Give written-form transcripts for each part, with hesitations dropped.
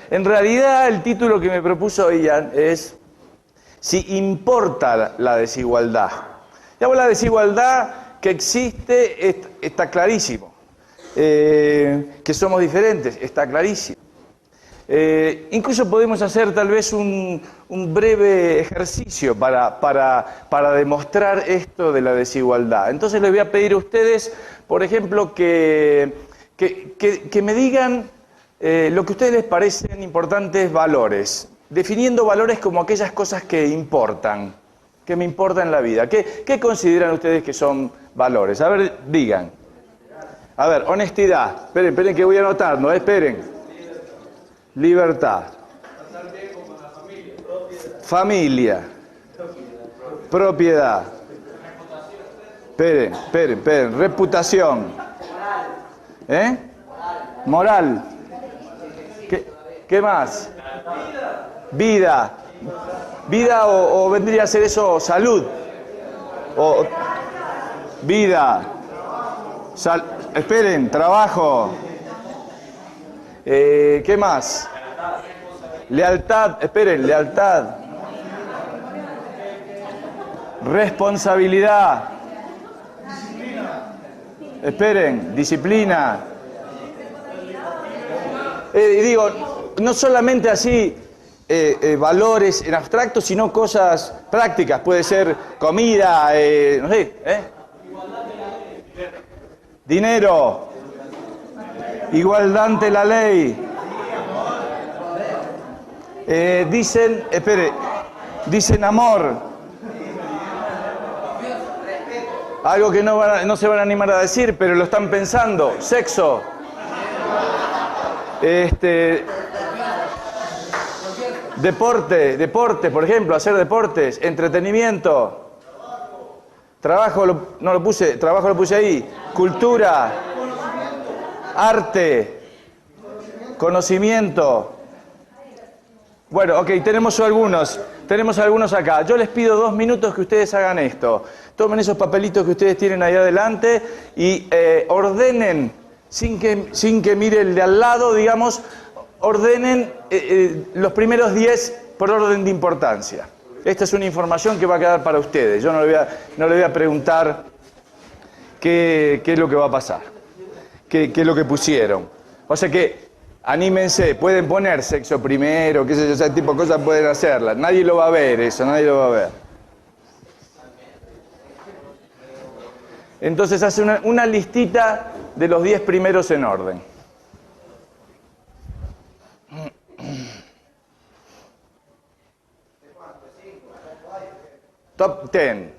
En realidad, el título que me propuso Ian es si importa la desigualdad. Digamos, la desigualdad que existe está clarísimo. Que somos diferentes, está clarísimo. Incluso podemos hacer tal vez un breve ejercicio para demostrar esto de la desigualdad. Entonces les voy a pedir a ustedes, por ejemplo, que me digan lo que a ustedes les parecen importantes valores, definiendo valores como aquellas cosas que importan, que me importan en la vida. ¿Qué consideran ustedes que son valores? A ver, digan. A ver, honestidad. Esperen que voy a anotar, no esperen. Libertad. Familia. Propiedad. Esperen. Reputación. Moral. ¿Qué más? Vida. Vida o vendría a ser eso salud. O vida. Esperen, trabajo. ¿Qué más? Lealtad, esperen, lealtad. Responsabilidad. Esperen, disciplina. Digo, no solamente así valores en abstracto, sino cosas prácticas. Puede ser comida, no sé, dinero, igualdad ante la ley. Dicen amor. Algo que no se van a animar a decir, pero lo están pensando. Sexo. Deporte, por ejemplo, hacer deportes. Entretenimiento. Trabajo lo puse ahí. Cultura. Arte. Conocimiento. Bueno, ok, tenemos algunos acá. Yo les pido 2 minutos que ustedes hagan esto. Tomen esos papelitos que ustedes tienen ahí adelante y ordenen, sin que mire el de al lado, digamos, ordenen los primeros 10 por orden de importancia. Esta es una información que va a quedar para ustedes. Yo no le voy a preguntar qué es lo que va a pasar, qué es lo que pusieron. O sea que anímense, pueden poner sexo primero, qué sé yo, ese tipo de cosas pueden hacerlas. Nadie lo va a ver eso, nadie lo va a ver. Entonces hace una listita de los 10 primeros en orden. Top 10.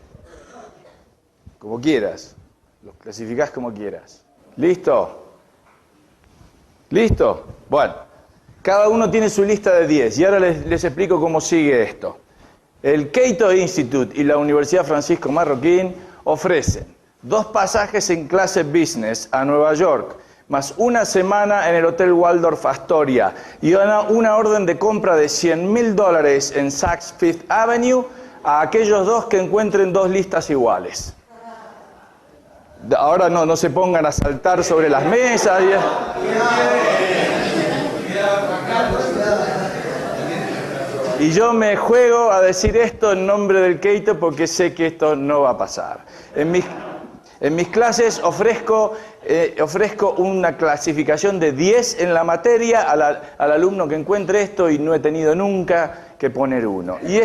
Como quieras. Los clasificás como quieras. ¿Listo? ¿Listo? Bueno, cada uno tiene su lista de 10 y ahora les explico cómo sigue esto. El Cato Institute y la Universidad Francisco Marroquín ofrecen 2 pasajes en clase business a Nueva York, más 1 semana en el Hotel Waldorf Astoria y una orden de compra de $100,000 en Saks Fifth Avenue a aquellos 2 que encuentren 2 listas iguales. Ahora no se pongan a saltar sobre las mesas. Y yo me juego a decir esto en nombre del Cato porque sé que esto no va a pasar. En mis clases ofrezco una clasificación de 10 en la materia al alumno que encuentre esto y no he tenido nunca que poner 1. Y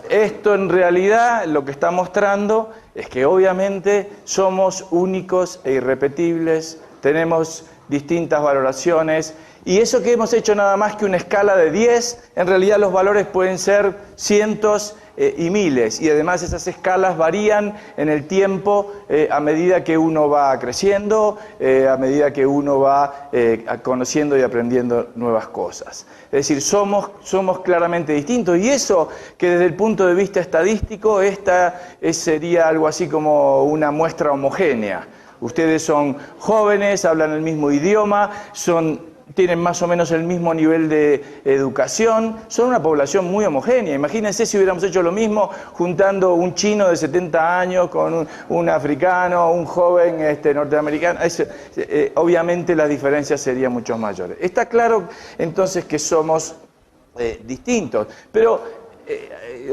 esto en realidad lo que está mostrando es que obviamente somos únicos e irrepetibles, tenemos distintas valoraciones y eso que hemos hecho nada más que una escala de 10, en realidad los valores pueden ser cientos y miles y además esas escalas varían en el tiempo a medida que uno va creciendo, a medida que uno va conociendo y aprendiendo nuevas cosas. Es decir, somos claramente distintos y eso que desde el punto de vista estadístico sería algo así como una muestra homogénea. Ustedes son jóvenes, hablan el mismo idioma, son tienen más o menos el mismo nivel de educación, son una población muy homogénea. Imagínense si hubiéramos hecho lo mismo juntando un chino de 70 años con un africano, un joven norteamericano. Obviamente las diferencias serían mucho mayores. Está claro entonces que somos distintos, pero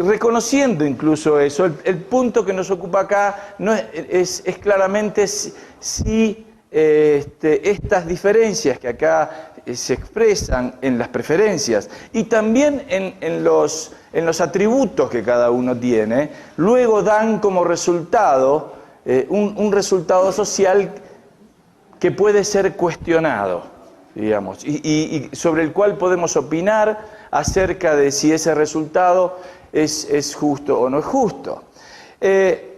reconociendo incluso eso, el punto que nos ocupa acá no es claramente si estas diferencias que acá se expresan en las preferencias y también en los atributos que cada uno tiene, luego dan como resultado un resultado social que puede ser cuestionado, digamos, y sobre el cual podemos opinar acerca de si ese resultado es justo o no es justo.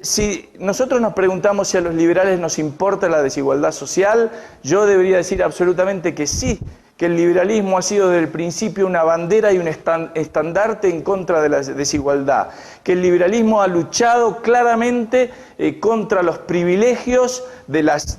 Si nosotros nos preguntamos si a los liberales nos importa la desigualdad social, yo debería decir absolutamente que sí, que el liberalismo ha sido desde el principio una bandera y un estandarte en contra de la desigualdad, que el liberalismo ha luchado claramente contra los privilegios de las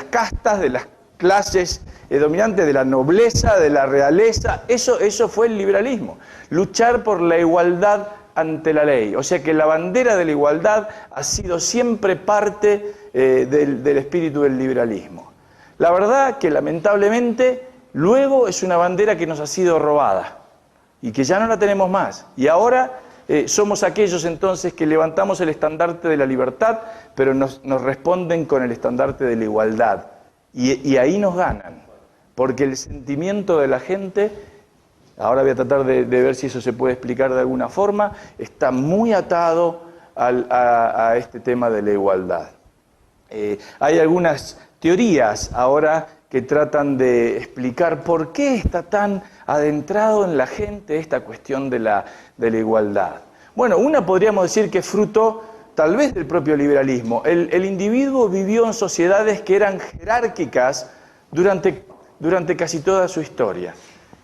castas, de las clases dominantes, de la nobleza, de la realeza. Eso fue el liberalismo, luchar por la igualdad ante la ley. O sea que la bandera de la igualdad ha sido siempre parte del espíritu del liberalismo. La verdad que lamentablemente luego es una bandera que nos ha sido robada y que ya no la tenemos más. Y ahora somos aquellos entonces que levantamos el estandarte de la libertad, pero nos responden con el estandarte de la igualdad. Y ahí nos ganan, porque el sentimiento de la gente, ahora voy a tratar de ver si eso se puede explicar de alguna forma, está muy atado a este tema de la igualdad. Hay algunas teorías ahora que tratan de explicar por qué está tan adentrado en la gente esta cuestión de la igualdad. Bueno, una podríamos decir que es fruto tal vez del propio liberalismo. El individuo vivió en sociedades que eran jerárquicas durante casi toda su historia.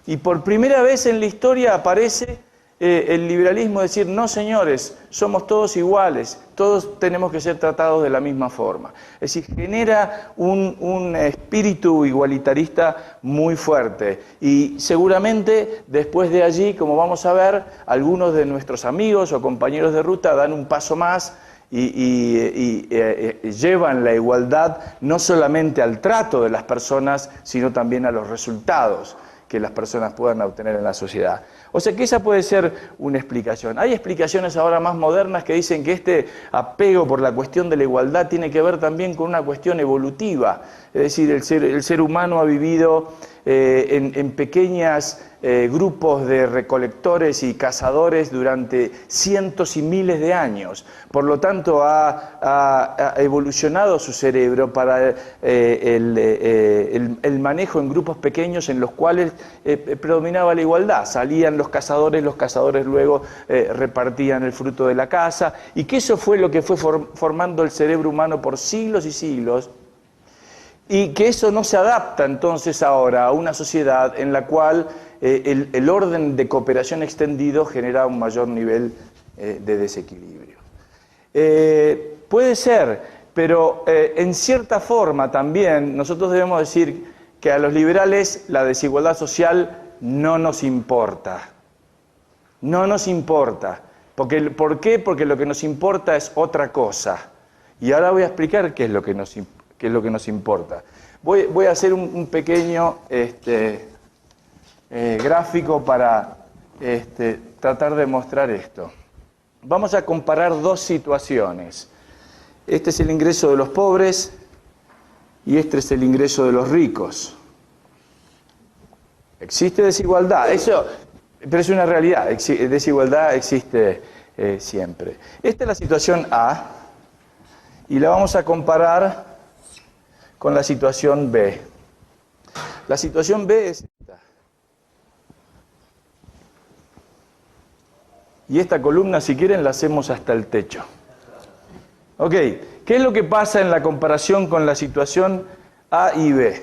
Y por primera vez en la historia aparece el liberalismo, decir, no señores, somos todos iguales, todos tenemos que ser tratados de la misma forma. Es decir, genera un espíritu igualitarista muy fuerte. Y seguramente después de allí, como vamos a ver, algunos de nuestros amigos o compañeros de ruta dan un paso más y llevan la igualdad no solamente al trato de las personas, sino también a los resultados que las personas puedan obtener en la sociedad. O sea que esa puede ser una explicación. Hay explicaciones ahora más modernas que dicen que este apego por la cuestión de la igualdad tiene que ver también con una cuestión evolutiva. Es decir, el ser humano ha vivido en pequeños grupos de recolectores y cazadores durante cientos y miles de años. Por lo tanto, ha evolucionado su cerebro para el manejo en grupos pequeños en los cuales predominaba la igualdad. Salían los cazadores luego repartían el fruto de la caza, y que eso fue lo que fue formando el cerebro humano por siglos y siglos. Y que eso no se adapta entonces ahora a una sociedad en la cual el orden de cooperación extendido genera un mayor nivel de desequilibrio. Puede ser, pero en cierta forma también nosotros debemos decir que a los liberales la desigualdad social no nos importa. No nos importa. ¿Por qué? Porque lo que nos importa es otra cosa. Y ahora voy a explicar qué es lo que nos importa. Voy a hacer un pequeño gráfico para tratar de mostrar esto. Vamos a comparar dos situaciones. Este es el ingreso de los pobres y este es el ingreso de los ricos. Existe desigualdad, pero es una realidad. Desigualdad existe siempre. Esta es la situación A y la vamos a comparar con la situación B. La situación B es esta. Y esta columna, si quieren, la hacemos hasta el techo. Ok, ¿qué es lo que pasa en la comparación con la situación A y B?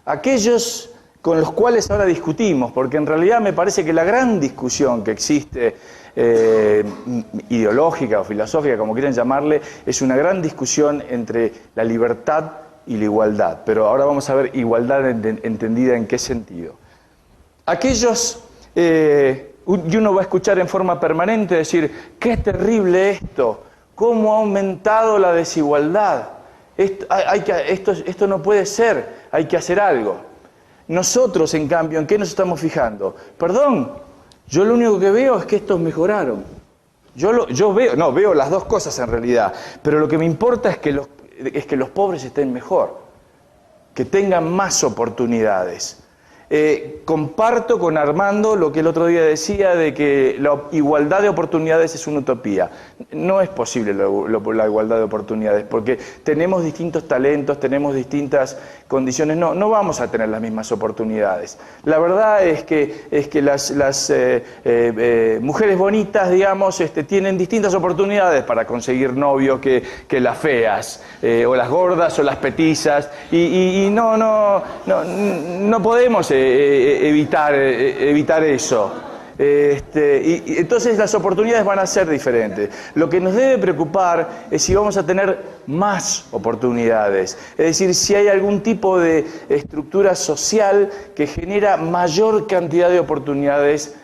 Aquellos con los cuales ahora discutimos, porque en realidad me parece que la gran discusión que existe, ideológica o filosófica, como quieran llamarle, es una gran discusión entre la libertad y la igualdad. Pero ahora vamos a ver igualdad entendida en qué sentido. Aquellos, y uno va a escuchar en forma permanente decir, qué terrible esto, cómo ha aumentado la desigualdad, esto no puede ser, hay que hacer algo. Nosotros, en cambio, ¿en qué nos estamos fijando? Perdón, yo lo único que veo es que estos mejoraron. Yo veo las dos cosas en realidad, pero lo que me importa es que los pobres estén mejor, que tengan más oportunidades. Comparto con Armando lo que el otro día decía de que la igualdad de oportunidades es una utopía. No es posible la igualdad de oportunidades porque tenemos distintos talentos, tenemos distintas condiciones, no vamos a tener las mismas oportunidades. La verdad es que las mujeres bonitas, digamos, tienen distintas oportunidades para conseguir novios que las feas, o las gordas o las petizas, y no podemos evitar eso. Y entonces las oportunidades van a ser diferentes. Lo que nos debe preocupar es si vamos a tener más oportunidades. Es decir, si hay algún tipo de estructura social que genera mayor cantidad de oportunidades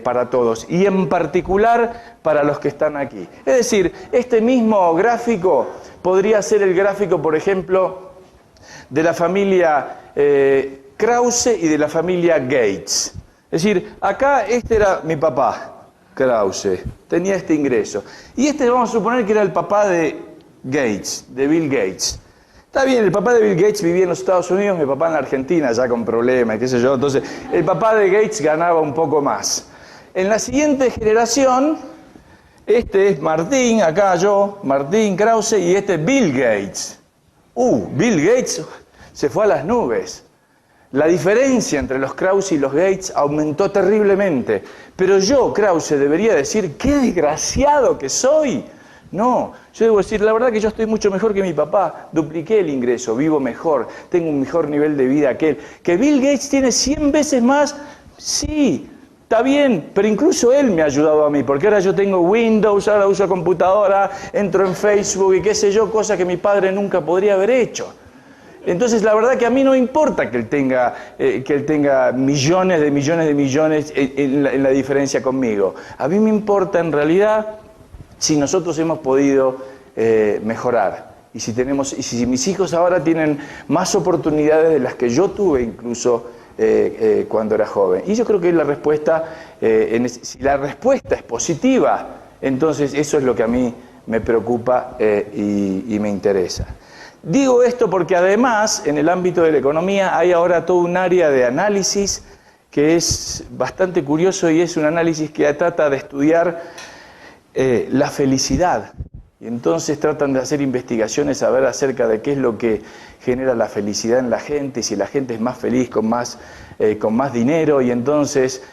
para todos, y en particular para los que están aquí. Es decir, este mismo gráfico podría ser el gráfico, por ejemplo, de la familia Krause y de la familia Gates. Es decir, acá este era mi papá, Krause, tenía este ingreso. Y este vamos a suponer que era el papá de Gates, de Bill Gates. Está bien, el papá de Bill Gates vivía en los Estados Unidos, mi papá en la Argentina, ya con problemas, qué sé yo. Entonces, el papá de Gates ganaba un poco más. En la siguiente generación, este es Martín, acá yo, Martín Krause, y este es Bill Gates. Bill Gates se fue a las nubes. La diferencia entre los Krause y los Gates aumentó terriblemente. Pero yo, Krause, debería decir, ¡qué desgraciado que soy! No, yo debo decir, la verdad que yo estoy mucho mejor que mi papá, dupliqué el ingreso, vivo mejor, tengo un mejor nivel de vida que él. ¿Que Bill Gates tiene 100 veces más? Sí, está bien, pero incluso él me ha ayudado a mí, porque ahora yo tengo Windows, ahora uso computadora, entro en Facebook y qué sé yo, cosas que mi padre nunca podría haber hecho. Entonces, la verdad que a mí no importa que él tenga millones en la diferencia conmigo. A mí me importa en realidad si nosotros hemos podido mejorar. Y si mis hijos ahora tienen más oportunidades de las que yo tuve incluso cuando era joven. Y yo creo que la respuesta, si la respuesta es positiva, entonces eso es lo que a mí me preocupa y me interesa. Digo esto porque además, en el ámbito de la economía, hay ahora todo un área de análisis que es bastante curioso y es un análisis que trata de estudiar la felicidad. Y entonces tratan de hacer investigaciones a ver acerca de qué es lo que genera la felicidad en la gente, y si la gente es más feliz con más dinero, y entonces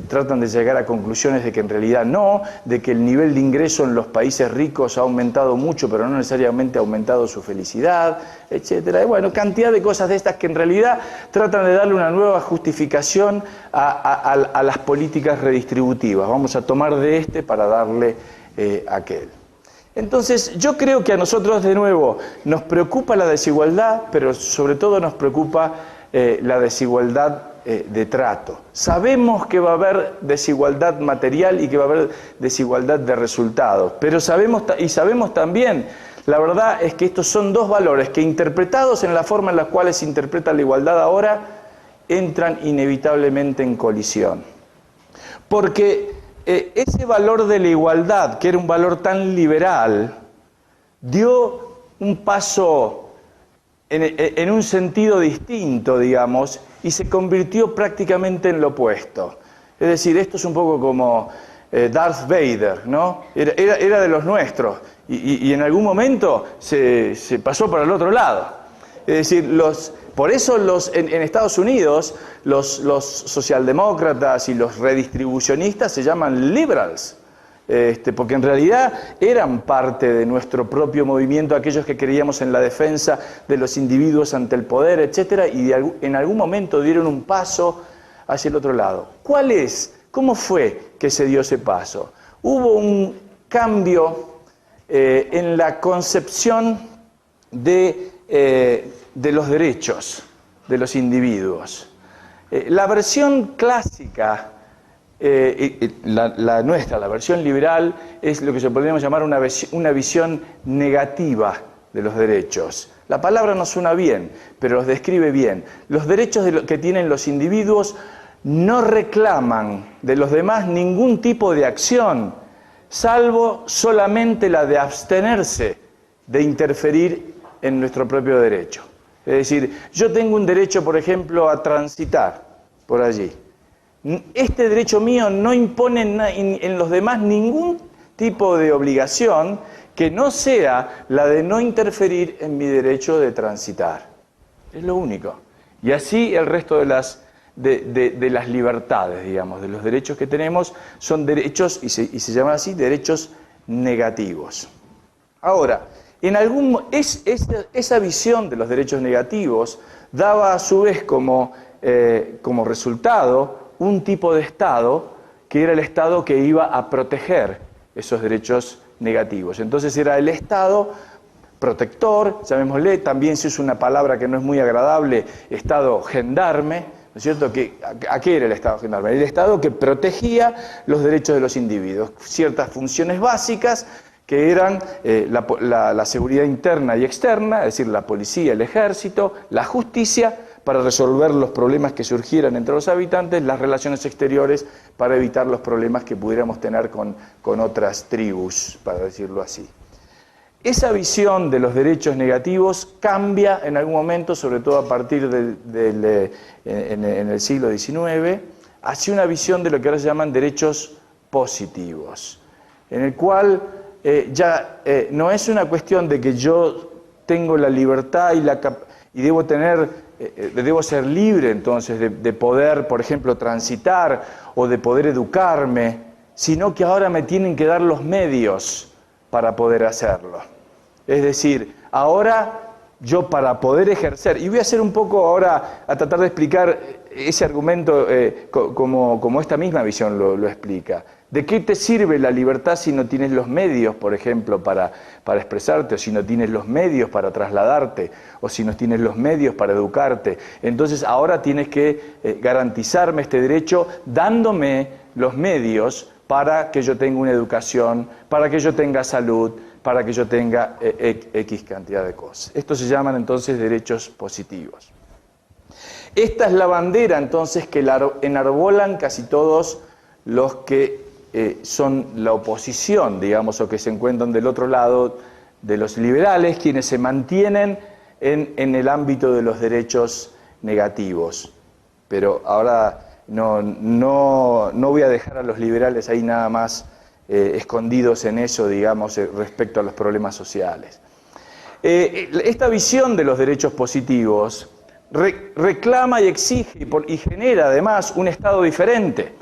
tratan de llegar a conclusiones de que en realidad no, de que el nivel de ingreso en los países ricos ha aumentado mucho, pero no necesariamente ha aumentado su felicidad, etcétera. Y bueno, cantidad de cosas de estas que en realidad tratan de darle una nueva justificación a las políticas redistributivas. Vamos a tomar de para darle a aquel. Entonces, yo creo que a nosotros, de nuevo, nos preocupa la desigualdad, pero sobre todo nos preocupa la desigualdad de trato. Sabemos que va a haber desigualdad material y que va a haber desigualdad de resultados, pero sabemos también, la verdad es que estos son dos valores que, interpretados en la forma en la cual se interpreta la igualdad ahora, entran inevitablemente en colisión. Porque ese valor de la igualdad, que era un valor tan liberal, dio un paso en un sentido distinto, digamos, y se convirtió prácticamente en lo opuesto. Es decir, esto es un poco como Darth Vader, ¿no? Era de los nuestros, y en algún momento se pasó para el otro lado. Es decir, por eso en Estados Unidos los socialdemócratas y los redistribucionistas se llaman liberals, porque en realidad eran parte de nuestro propio movimiento, aquellos que creíamos en la defensa de los individuos ante el poder, etcétera, y en algún momento dieron un paso hacia el otro lado. ¿Cómo fue que se dio ese paso? Hubo un cambio en la concepción de de los derechos de los individuos. La versión clásica, la nuestra, la versión liberal, es lo que se podríamos llamar una visión negativa de los derechos. La palabra no suena bien, pero los describe bien. Los derechos que tienen los individuos no reclaman de los demás ningún tipo de acción, salvo solamente la de abstenerse de interferir en nuestro propio derecho. Es decir, yo tengo un derecho, por ejemplo, a transitar por allí. Este derecho mío no impone en los demás ningún tipo de obligación que no sea la de no interferir en mi derecho de transitar. Es lo único. Y así el resto de las libertades, digamos, de los derechos que tenemos, son derechos, y se llaman así, derechos negativos. Ahora, esa visión de los derechos negativos daba a su vez como resultado un tipo de Estado que era el Estado que iba a proteger esos derechos negativos. Entonces era el Estado protector, llamémosle, también se usa una palabra que no es muy agradable, Estado gendarme, ¿no es cierto? ¿A qué era el Estado gendarme? El Estado que protegía los derechos de los individuos, ciertas funciones básicas que eran la seguridad interna y externa, es decir, la policía, el ejército, la justicia, para resolver los problemas que surgieran entre los habitantes, las relaciones exteriores para evitar los problemas que pudiéramos tener con otras tribus, para decirlo así. Esa visión de los derechos negativos cambia en algún momento, sobre todo a partir en el siglo XIX, hacia una visión de lo que ahora se llaman derechos positivos, en el cual no es una cuestión de que yo tengo la libertad y debo ser libre entonces de poder, por ejemplo, transitar o de poder educarme, sino que ahora me tienen que dar los medios para poder hacerlo. Es decir, ahora yo para poder ejercer, y voy a hacer un poco ahora a tratar de explicar ese argumento como esta misma visión lo explica. ¿De qué te sirve la libertad si no tienes los medios, por ejemplo, para expresarte, o si no tienes los medios para trasladarte, o si no tienes los medios para educarte? Entonces ahora tienes que garantizarme este derecho dándome los medios para que yo tenga una educación, para que yo tenga salud, para que yo tenga X cantidad de cosas. Estos se llaman entonces derechos positivos. Esta es la bandera entonces que enarbolan casi todos los que son la oposición, digamos, o que se encuentran del otro lado de los liberales, quienes se mantienen en el ámbito de los derechos negativos. Pero ahora no voy a dejar a los liberales ahí nada más escondidos en eso, digamos, respecto a los problemas sociales. Esta visión de los derechos positivos reclama y exige y genera además un Estado diferente.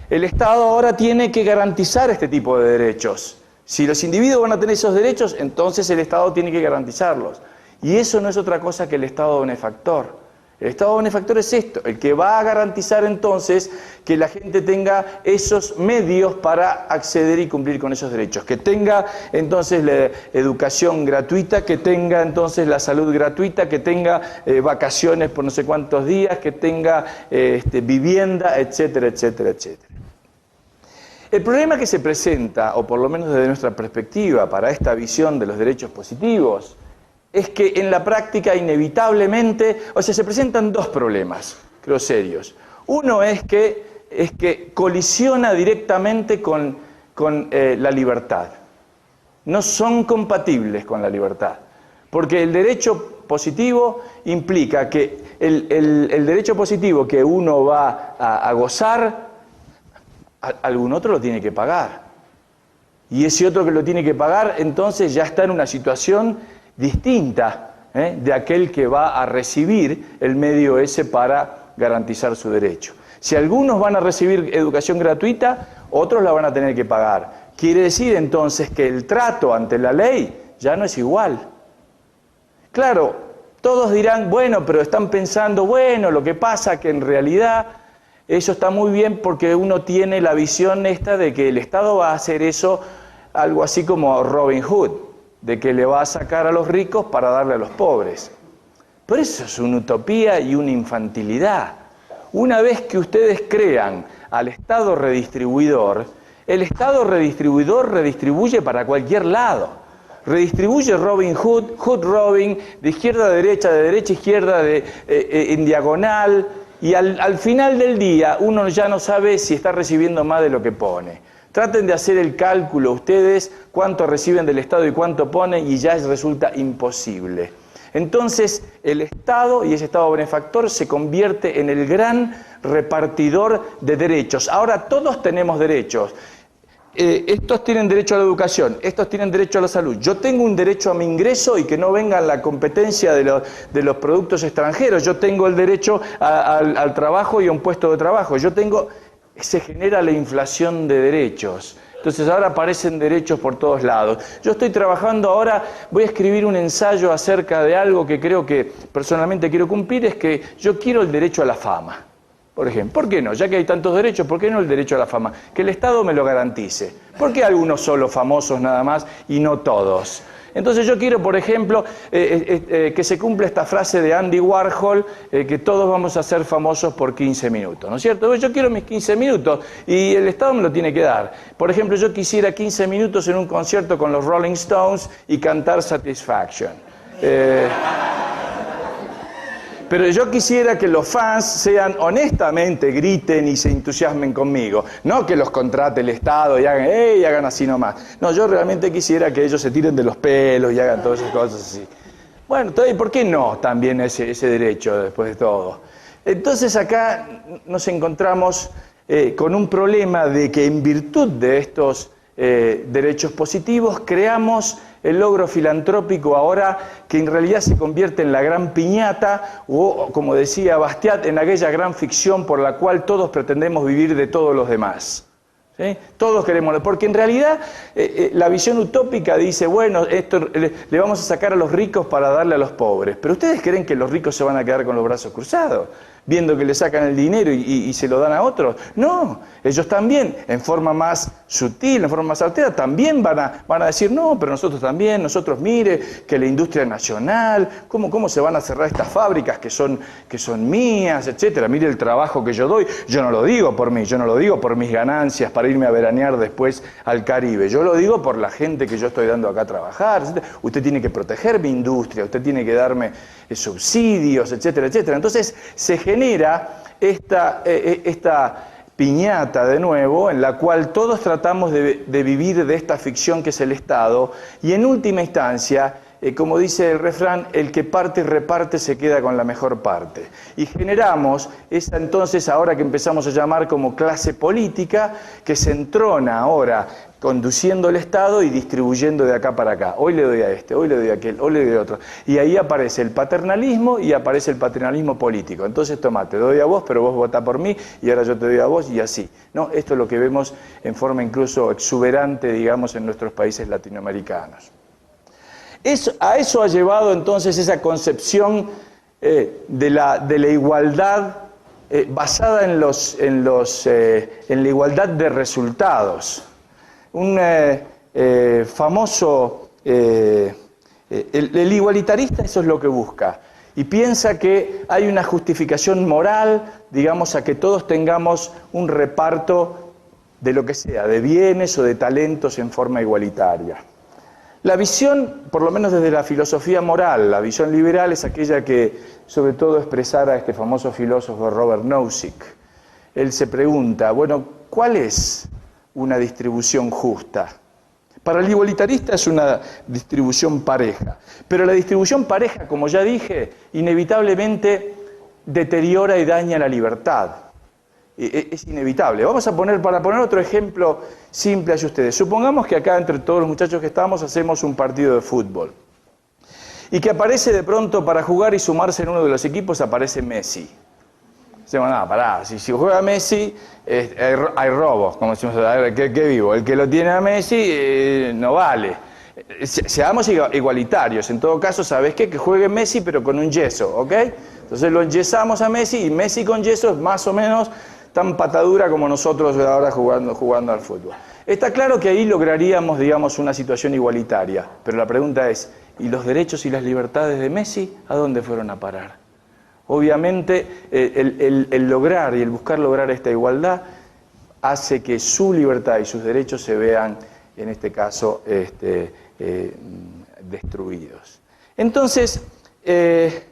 El Estado ahora tiene que garantizar este tipo de derechos. Si los individuos van a tener esos derechos, entonces el Estado tiene que garantizarlos. Y eso no es otra cosa que el Estado benefactor. El Estado benefactor es esto, el que va a garantizar entonces que la gente tenga esos medios para acceder y cumplir con esos derechos, que tenga entonces la educación gratuita, que tenga entonces la salud gratuita, que tenga vacaciones por no sé cuántos días, que tenga vivienda, etcétera, etcétera, etcétera. El problema que se presenta, o por lo menos desde nuestra perspectiva, para esta visión de los derechos positivos, es que en la práctica inevitablemente, se presentan dos problemas, creo, serios. Uno es que colisiona directamente con la libertad. No son compatibles con la libertad. Porque el derecho positivo implica que el derecho positivo que uno va a gozar, algún otro lo tiene que pagar. Y ese otro que lo tiene que pagar, entonces ya está en una situación distinta de aquel que va a recibir el medio ese para garantizar su derecho. Si algunos van a recibir educación gratuita, otros la van a tener que pagar. Quiere decir entonces que el trato ante la ley ya no es igual. Claro, todos dirán, bueno, pero están pensando, bueno, lo que pasa que en realidad eso está muy bien porque uno tiene la visión esta de que el Estado va a hacer eso, algo así como Robin Hood, de que le va a sacar a los ricos para darle a los pobres. Pero eso es una utopía y una infantilidad. Una vez que ustedes crean al Estado redistribuidor, el Estado redistribuidor redistribuye para cualquier lado. Redistribuye Robin Hood, Hood Robin, de izquierda a derecha, de derecha a izquierda, en diagonal. Y al final del día uno ya no sabe si está recibiendo más de lo que pone. Traten de hacer el cálculo ustedes, cuánto reciben del Estado y cuánto ponen, y ya resulta imposible. Entonces el Estado y ese Estado benefactor se convierte en el gran repartidor de derechos. Ahora todos tenemos derechos. Estos tienen derecho a la educación, estos tienen derecho a la salud. Yo tengo un derecho a mi ingreso y que no venga la competencia de los productos extranjeros. Yo tengo el derecho al trabajo y a un puesto de trabajo. Se genera la inflación de derechos. Entonces ahora aparecen derechos por todos lados. Yo estoy trabajando ahora, voy a escribir un ensayo acerca de algo que creo que personalmente quiero cumplir, es que yo quiero el derecho a la fama. Por ejemplo, ¿por qué no? Ya que hay tantos derechos, ¿por qué no el derecho a la fama? Que el Estado me lo garantice. ¿Por qué algunos solo famosos nada más y no todos? Entonces yo quiero, por ejemplo, que se cumpla esta frase de Andy Warhol, que todos vamos a ser famosos por 15 minutos, ¿no es cierto? Yo quiero mis 15 minutos y el Estado me lo tiene que dar. Por ejemplo, yo quisiera 15 minutos en un concierto con los Rolling Stones y cantar Satisfaction. Pero yo quisiera que los fans sean, honestamente, griten y se entusiasmen conmigo. No que los contrate el Estado y hagan, ¡ey!, y hagan así nomás. No, yo realmente quisiera que ellos se tiren de los pelos y hagan todas esas cosas así. Bueno, entonces, ¿por qué no también ese derecho después de todo? Entonces acá nos encontramos con un problema de que en virtud de estos derechos positivos creamos el logro filantrópico ahora que en realidad se convierte en la gran piñata o, como decía Bastiat, en aquella gran ficción por la cual todos pretendemos vivir de todos los demás. ¿Sí? Todos queremos, porque en realidad la visión utópica dice, bueno, esto le vamos a sacar a los ricos para darle a los pobres, pero ¿ustedes creen que los ricos se van a quedar con los brazos cruzados, viendo que le sacan el dinero y se lo dan a otros? No, ellos también, en forma más sutil, en forma más altera, también van a decir, no, pero nosotros también, nosotros mire, que la industria nacional, cómo se van a cerrar estas fábricas que son mías, etcétera, mire el trabajo que yo doy, yo no lo digo por mí, yo no lo digo por mis ganancias para irme a veranear después al Caribe, yo lo digo por la gente que yo estoy dando acá a trabajar, etcétera. Usted tiene que proteger mi industria, usted tiene que darme subsidios, etcétera, etcétera. Entonces se genera esta piñata de nuevo, en la cual todos tratamos de vivir de esta ficción que es el Estado, y en última instancia, como dice el refrán, el que parte y reparte se queda con la mejor parte. Y generamos esa entonces, ahora que empezamos a llamar como clase política, que se entrona ahora conduciendo el Estado y distribuyendo de acá para acá. Hoy le doy a este, hoy le doy a aquel, hoy le doy a otro. Y ahí aparece el paternalismo y aparece el paternalismo político. Entonces, toma, te doy a vos, pero vos votás por mí, y ahora yo te doy a vos, y así. ¿No? Esto es lo que vemos en forma incluso exuberante, digamos, en nuestros países latinoamericanos. A eso ha llevado entonces esa concepción de la igualdad basada en la igualdad de resultados. Un famoso, el igualitarista eso es lo que busca, y piensa que hay una justificación moral, digamos, a que todos tengamos un reparto de lo que sea, de bienes o de talentos en forma igualitaria. La visión, por lo menos desde la filosofía moral, la visión liberal es aquella que sobre todo expresara este famoso filósofo Robert Nozick. Él se pregunta, bueno, ¿cuál es una distribución justa? Para el igualitarista es una distribución pareja, pero la distribución pareja, como ya dije, inevitablemente deteriora y daña la libertad. Es inevitable. Para poner otro ejemplo simple a ustedes. Supongamos que acá entre todos los muchachos que estamos hacemos un partido de fútbol. Y que aparece de pronto para jugar y sumarse en uno de los equipos, aparece Messi. Decimos, no, pará, si juega Messi, hay robos, como decimos, ¿qué vivo? El que lo tiene a Messi no vale. Seamos igualitarios. En todo caso, ¿sabes qué? Que juegue Messi pero con un yeso, ¿ok? Entonces lo enyesamos a Messi y Messi con yeso es más o menos tan patadura como nosotros ahora jugando al fútbol. Está claro que ahí lograríamos, digamos, una situación igualitaria, pero la pregunta es, ¿Y los derechos y las libertades de Messi a dónde fueron a parar? Obviamente el lograr y el buscar lograr esta igualdad hace que su libertad y sus derechos se vean, en este caso, destruidos. Entonces, se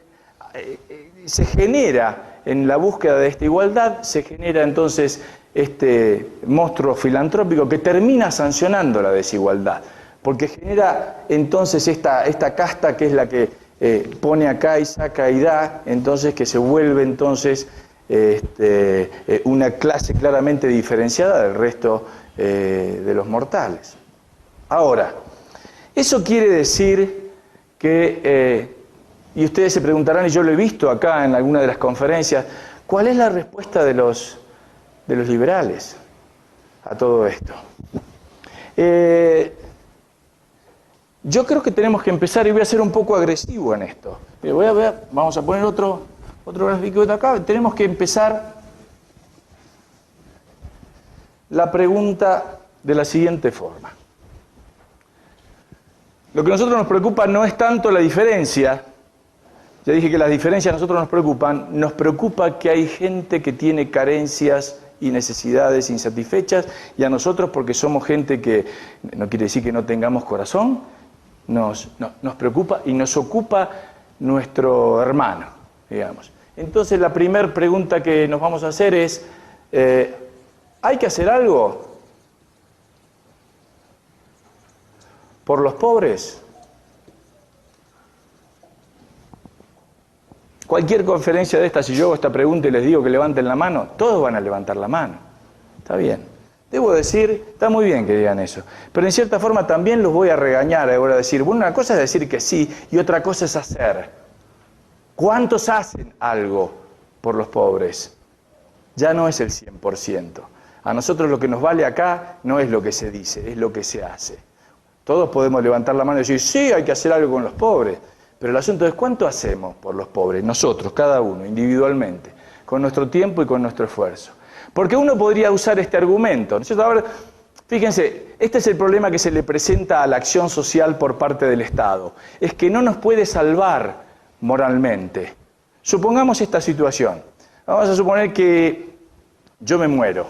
genera, en la búsqueda de esta igualdad, se genera entonces este monstruo filantrópico que termina sancionando la desigualdad, porque genera entonces esta casta que es la que pone acá y saca y da, entonces que se vuelve entonces una clase claramente diferenciada del resto de los mortales. Ahora, eso quiere decir que, y ustedes se preguntarán, y yo lo he visto acá en alguna de las conferencias, ¿cuál es la respuesta de los liberales a todo esto? Yo creo que tenemos que empezar, y voy a ser un poco agresivo en esto. Vamos a poner otro gráfico de acá. Tenemos que empezar la pregunta de la siguiente forma. Lo que a nosotros nos preocupa no es tanto la diferencia. Ya dije que las diferencias a nosotros nos preocupa que hay gente que tiene carencias y necesidades insatisfechas, y a nosotros, porque somos gente que, no quiere decir que no tengamos corazón, nos preocupa y nos ocupa nuestro hermano, digamos. Entonces la primera pregunta que nos vamos a hacer es, ¿hay que hacer algo por los pobres? Cualquier conferencia de esta, si yo hago esta pregunta y les digo que levanten la mano, todos van a levantar la mano. Está bien. Debo decir, está muy bien que digan eso, pero en cierta forma también los voy a regañar, voy a decir, bueno, una cosa es decir que sí y otra cosa es hacer. ¿Cuántos hacen algo por los pobres? Ya no es el 100%. A nosotros lo que nos vale acá no es lo que se dice, es lo que se hace. Todos podemos levantar la mano y decir, sí, hay que hacer algo con los pobres, pero el asunto es ¿cuánto hacemos por los pobres? Nosotros, cada uno, individualmente, con nuestro tiempo y con nuestro esfuerzo. Porque uno podría usar este argumento, ¿no es cierto? Ahora, fíjense, este es el problema que se le presenta a la acción social por parte del Estado. Es que no nos puede salvar moralmente. Supongamos esta situación. Vamos a suponer que yo me muero.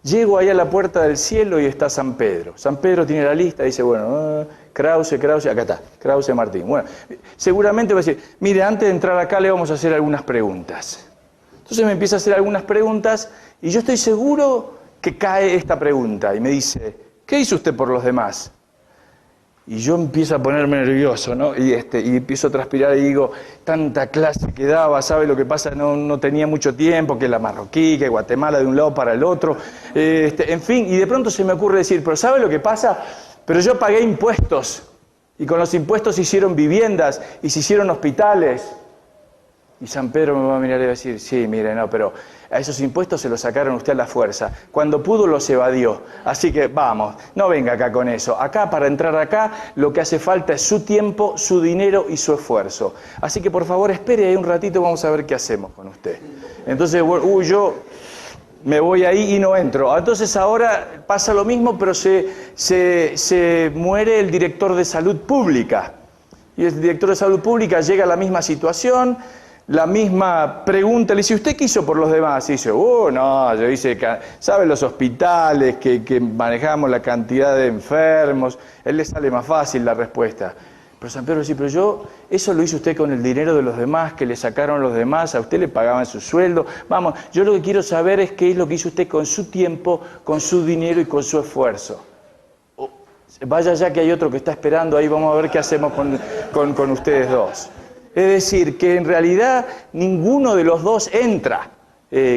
Llego ahí a la puerta del cielo y está San Pedro. San Pedro tiene la lista y dice, bueno, Krause, acá está, Krause Martín. Bueno, seguramente va a decir, mire, antes de entrar acá le vamos a hacer algunas preguntas. Entonces me empieza a hacer algunas preguntas y yo estoy seguro que cae esta pregunta y me dice, ¿qué hizo usted por los demás? Y yo empiezo a ponerme nervioso, ¿no? Y empiezo a transpirar y digo, tanta clase que daba, ¿sabe lo que pasa? No tenía mucho tiempo, que la marroquí, que Guatemala de un lado para el otro, en fin, y de pronto se me ocurre decir, pero ¿sabe lo que pasa? Pero yo pagué impuestos, y con los impuestos se hicieron viviendas, y se hicieron hospitales. Y San Pedro me va a mirar y va a decir, sí, mire, no, pero a esos impuestos se los sacaron usted a la fuerza. Cuando pudo los evadió. Así que vamos, no venga acá con eso. Acá, para entrar acá, lo que hace falta es su tiempo, su dinero y su esfuerzo. Así que por favor espere ahí un ratito, vamos a ver qué hacemos con usted. Entonces, yo me voy ahí y no entro. Entonces ahora pasa lo mismo, pero se muere el director de salud pública. Y el director de salud pública llega a la misma situación, la misma pregunta, le dice, ¿usted qué hizo por los demás? Y dice, no, yo hice, ¿sabe los hospitales que manejamos la cantidad de enfermos? Él le sale más fácil la respuesta. Pero San Pedro dice, pero eso lo hizo usted con el dinero de los demás, que le sacaron los demás, a usted le pagaban su sueldo. Vamos, yo lo que quiero saber es qué es lo que hizo usted con su tiempo, con su dinero y con su esfuerzo. Vaya ya que hay otro que está esperando, ahí vamos a ver qué hacemos con ustedes dos. Es decir, que en realidad ninguno de los dos entra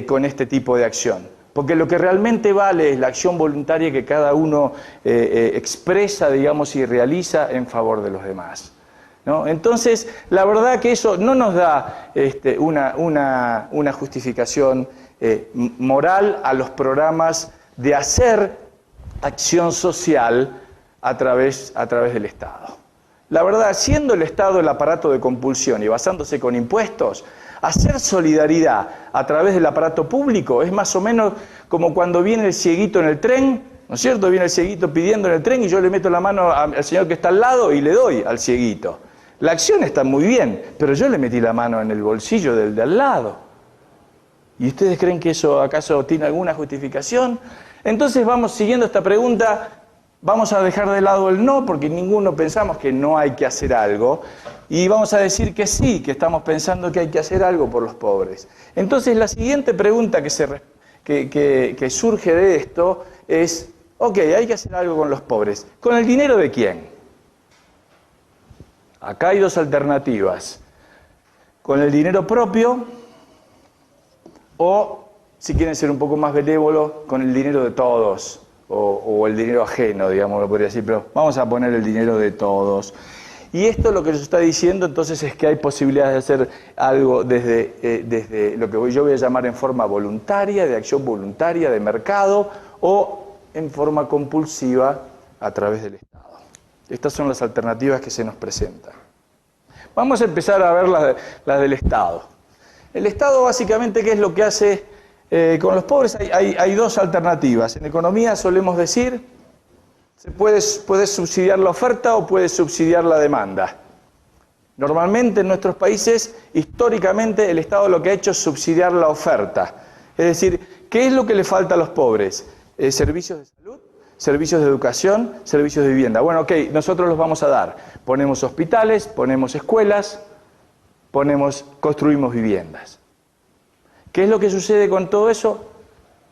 con este tipo de acción, porque lo que realmente vale es la acción voluntaria que cada uno expresa, digamos, y realiza en favor de los demás, ¿no? Entonces, la verdad que eso no nos da una justificación moral a los programas de hacer acción social a través del Estado. La verdad, siendo el Estado el aparato de compulsión y basándose con impuestos, hacer solidaridad a través del aparato público es más o menos como cuando viene el cieguito en el tren ¿no es cierto? Viene el cieguito pidiendo en el tren y yo le meto la mano al señor que está al lado y le doy al cieguito. La acción está muy bien, pero yo le metí la mano en el bolsillo del de al lado. ¿Y ustedes creen que eso acaso tiene alguna justificación? Entonces vamos siguiendo esta pregunta, vamos a dejar de lado el no, porque ninguno pensamos que no hay que hacer algo, y vamos a decir que sí, que estamos pensando que hay que hacer algo por los pobres. Entonces la siguiente pregunta que surge de esto es, ok, hay que hacer algo con los pobres. ¿Con el dinero de quién? Acá hay dos alternativas. Con el dinero propio o, si quieren ser un poco más benévolos, con el dinero de todos o el dinero ajeno, digamos, lo podría decir, pero vamos a poner el dinero de todos. Y esto lo que nos está diciendo entonces es que hay posibilidades de hacer algo desde lo que yo voy a llamar en forma voluntaria, de acción voluntaria, de mercado, o en forma compulsiva a través del Estado. Estas son las alternativas que se nos presentan. Vamos a empezar a ver las del Estado. El Estado básicamente, ¿qué es lo que hace con los pobres? Hay dos alternativas. En economía solemos decir, puedes subsidiar la oferta o puedes subsidiar la demanda. Normalmente en nuestros países, históricamente, el Estado lo que ha hecho es subsidiar la oferta. Es decir, ¿qué es lo que le falta a los pobres? Servicios de salud, servicios de educación, servicios de vivienda. Bueno, ok, nosotros los vamos a dar. Ponemos hospitales, ponemos escuelas, construimos viviendas. ¿Qué es lo que sucede con todo eso?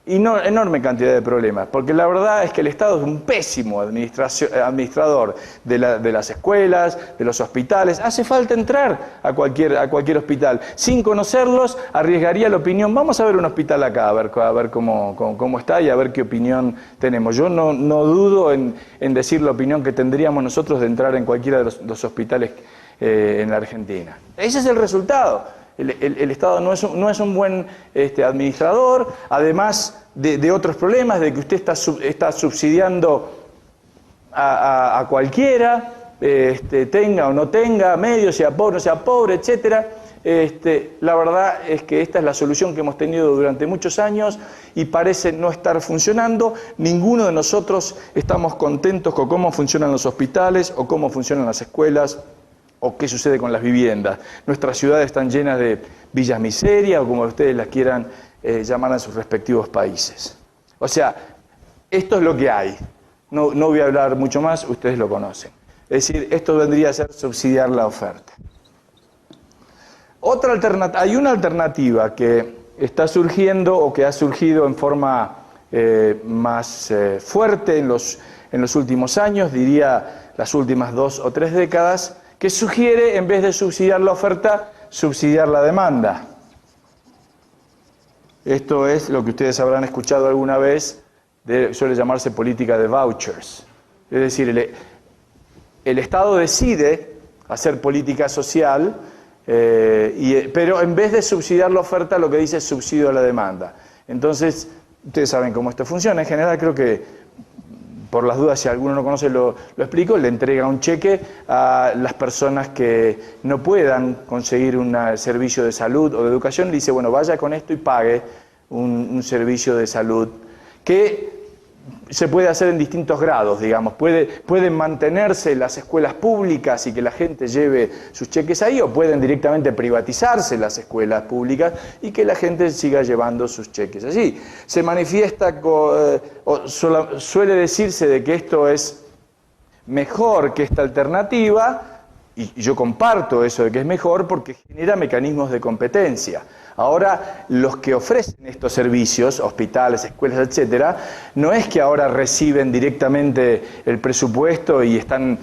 Enorme cantidad de problemas, porque la verdad es que el Estado es un pésimo administrador de las escuelas, de los hospitales. Hace falta entrar a cualquier hospital. Sin conocerlos, arriesgaría la opinión. Vamos a ver un hospital acá, a ver cómo está y a ver qué opinión tenemos. Yo no dudo en decir la opinión que tendríamos nosotros de entrar en cualquiera de los hospitales en la Argentina. Ese es el resultado. El Estado no es un buen administrador, además de otros problemas, de que usted está subsidiando a cualquiera, tenga o no tenga, medio, sea pobre o no sea pobre, etc. La verdad es que esta es la solución que hemos tenido durante muchos años y parece no estar funcionando. Ninguno de nosotros estamos contentos con cómo funcionan los hospitales o cómo funcionan las escuelas, o qué sucede con las viviendas. Nuestras ciudades están llenas de villas miseria, o como ustedes las quieran llamar en sus respectivos países. O sea, esto es lo que hay. No voy a hablar mucho más, ustedes lo conocen. Es decir, esto vendría a ser subsidiar la oferta. Hay una alternativa que está surgiendo, o que ha surgido en forma más fuerte en los últimos años, diría las últimas 2 o 3 décadas, que sugiere, en vez de subsidiar la oferta, subsidiar la demanda. Esto es lo que ustedes habrán escuchado alguna vez, suele llamarse política de vouchers. Es decir, el Estado decide hacer política social, pero en vez de subsidiar la oferta, lo que dice es subsidio a la demanda. Entonces, ustedes saben cómo esto funciona. En general, creo que, por las dudas, si alguno no conoce, lo explico, le entrega un cheque a las personas que no puedan conseguir un servicio de salud o de educación, le dice, bueno, vaya con esto y pague un servicio de salud que se puede hacer en distintos grados, digamos. Pueden mantenerse las escuelas públicas y que la gente lleve sus cheques ahí, o pueden directamente privatizarse las escuelas públicas y que la gente siga llevando sus cheques allí. Se manifiesta, suele decirse de que esto es mejor que esta alternativa, y yo comparto eso de que es mejor porque genera mecanismos de competencia. Ahora, los que ofrecen estos servicios, hospitales, escuelas, etcétera, no es que ahora reciben directamente el presupuesto y están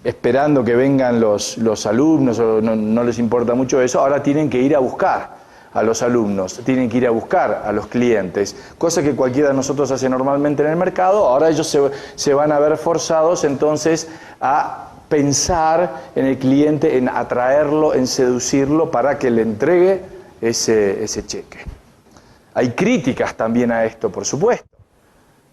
esperando que vengan los alumnos, o no les importa mucho eso, ahora tienen que ir a buscar a los alumnos, tienen que ir a buscar a los clientes, cosa que cualquiera de nosotros hace normalmente en el mercado. Ahora ellos se van a ver forzados entonces a pensar en el cliente, en atraerlo, en seducirlo para que le entregue ese cheque. Hay críticas también a esto, por supuesto.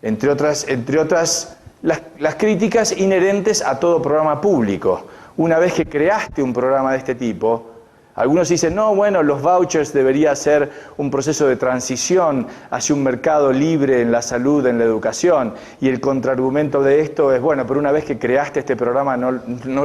Entre otras las críticas inherentes a todo programa público. Una vez que creaste un programa de este tipo, Algunos dicen, no, bueno, los vouchers debería ser un proceso de transición hacia un mercado libre en la salud, en la educación. Y el contraargumento de esto es, bueno, pero una vez que creaste este programa no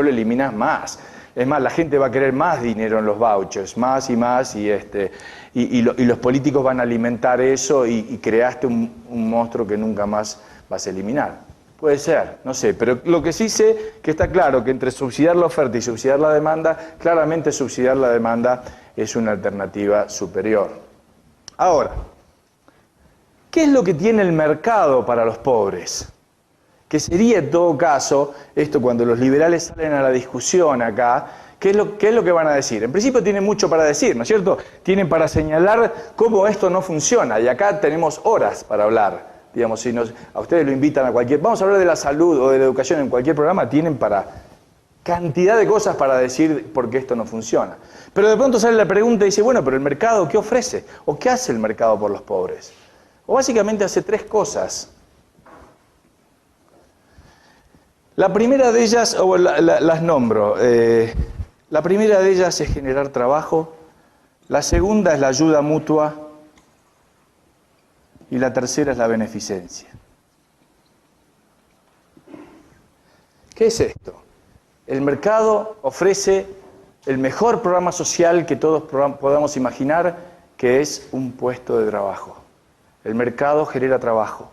lo eliminás más. Es más, la gente va a querer más dinero en los vouchers, más y más, y los políticos van a alimentar eso y creaste un monstruo que nunca más vas a eliminar. Puede ser, no sé, pero lo que sí sé que está claro que entre subsidiar la oferta y subsidiar la demanda, claramente subsidiar la demanda es una alternativa superior. Ahora, ¿qué es lo que tiene el mercado para los pobres? Que sería en todo caso, esto cuando los liberales salen a la discusión acá, ¿qué es lo que van a decir? En principio tienen mucho para decir, ¿no es cierto? Tienen para señalar cómo esto no funciona, y acá tenemos horas para hablar. Digamos, si a ustedes lo invitan a vamos a hablar de la salud o de la educación en cualquier programa, tienen cantidad de cosas para decir por qué esto no funciona. Pero de pronto sale la pregunta y dice, bueno, pero el mercado, ¿qué ofrece? ¿O qué hace el mercado por los pobres? O básicamente hace tres cosas. La primera de ellas, las nombro, la primera de ellas es generar trabajo, la segunda es la ayuda mutua, y la tercera es la beneficencia. ¿Qué es esto? El mercado ofrece el mejor programa social que todos podamos imaginar, que es un puesto de trabajo. El mercado genera trabajo,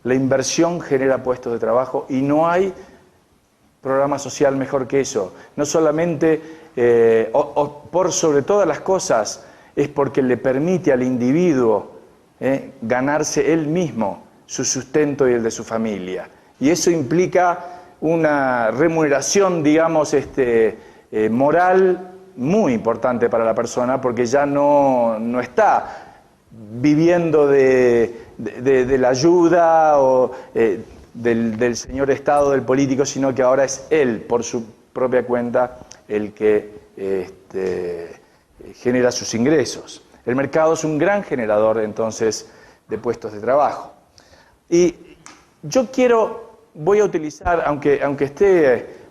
la inversión genera puestos de trabajo y no hay programa social mejor que eso. No solamente, por sobre todas las cosas, es porque le permite al individuo ganarse él mismo su sustento y el de su familia. Y eso implica una remuneración, digamos, moral muy importante para la persona, porque ya no está viviendo de la ayuda o del señor Estado, del político, sino que ahora es él, por su propia cuenta, el que genera sus ingresos. El mercado es un gran generador, entonces, de puestos de trabajo. Y yo voy a utilizar, aunque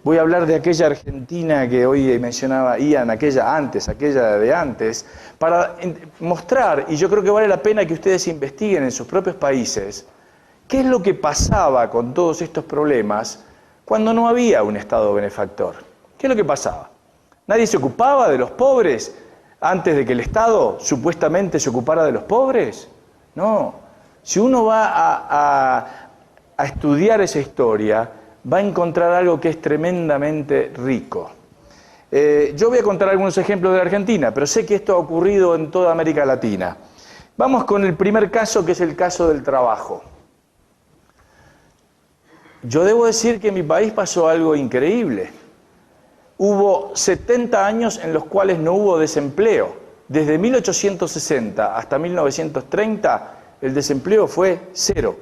voy a hablar de aquella Argentina que hoy mencionaba Ian, aquella de antes, para mostrar, y yo creo que vale la pena que ustedes investiguen en sus propios países, qué es lo que pasaba con todos estos problemas cuando no había un Estado benefactor. ¿Qué es lo que pasaba? ¿Nadie se ocupaba de los pobres antes de que el Estado supuestamente se ocupara de los pobres? No. Si uno va a estudiar esa historia, va a encontrar algo que es tremendamente rico. Yo voy a contar algunos ejemplos de la Argentina, pero sé que esto ha ocurrido en toda América Latina. Vamos con el primer caso, que es el caso del trabajo. Yo debo decir que en mi país pasó algo increíble. Hubo 70 años en los cuales no hubo desempleo. Desde 1860 hasta 1930 el desempleo fue cero.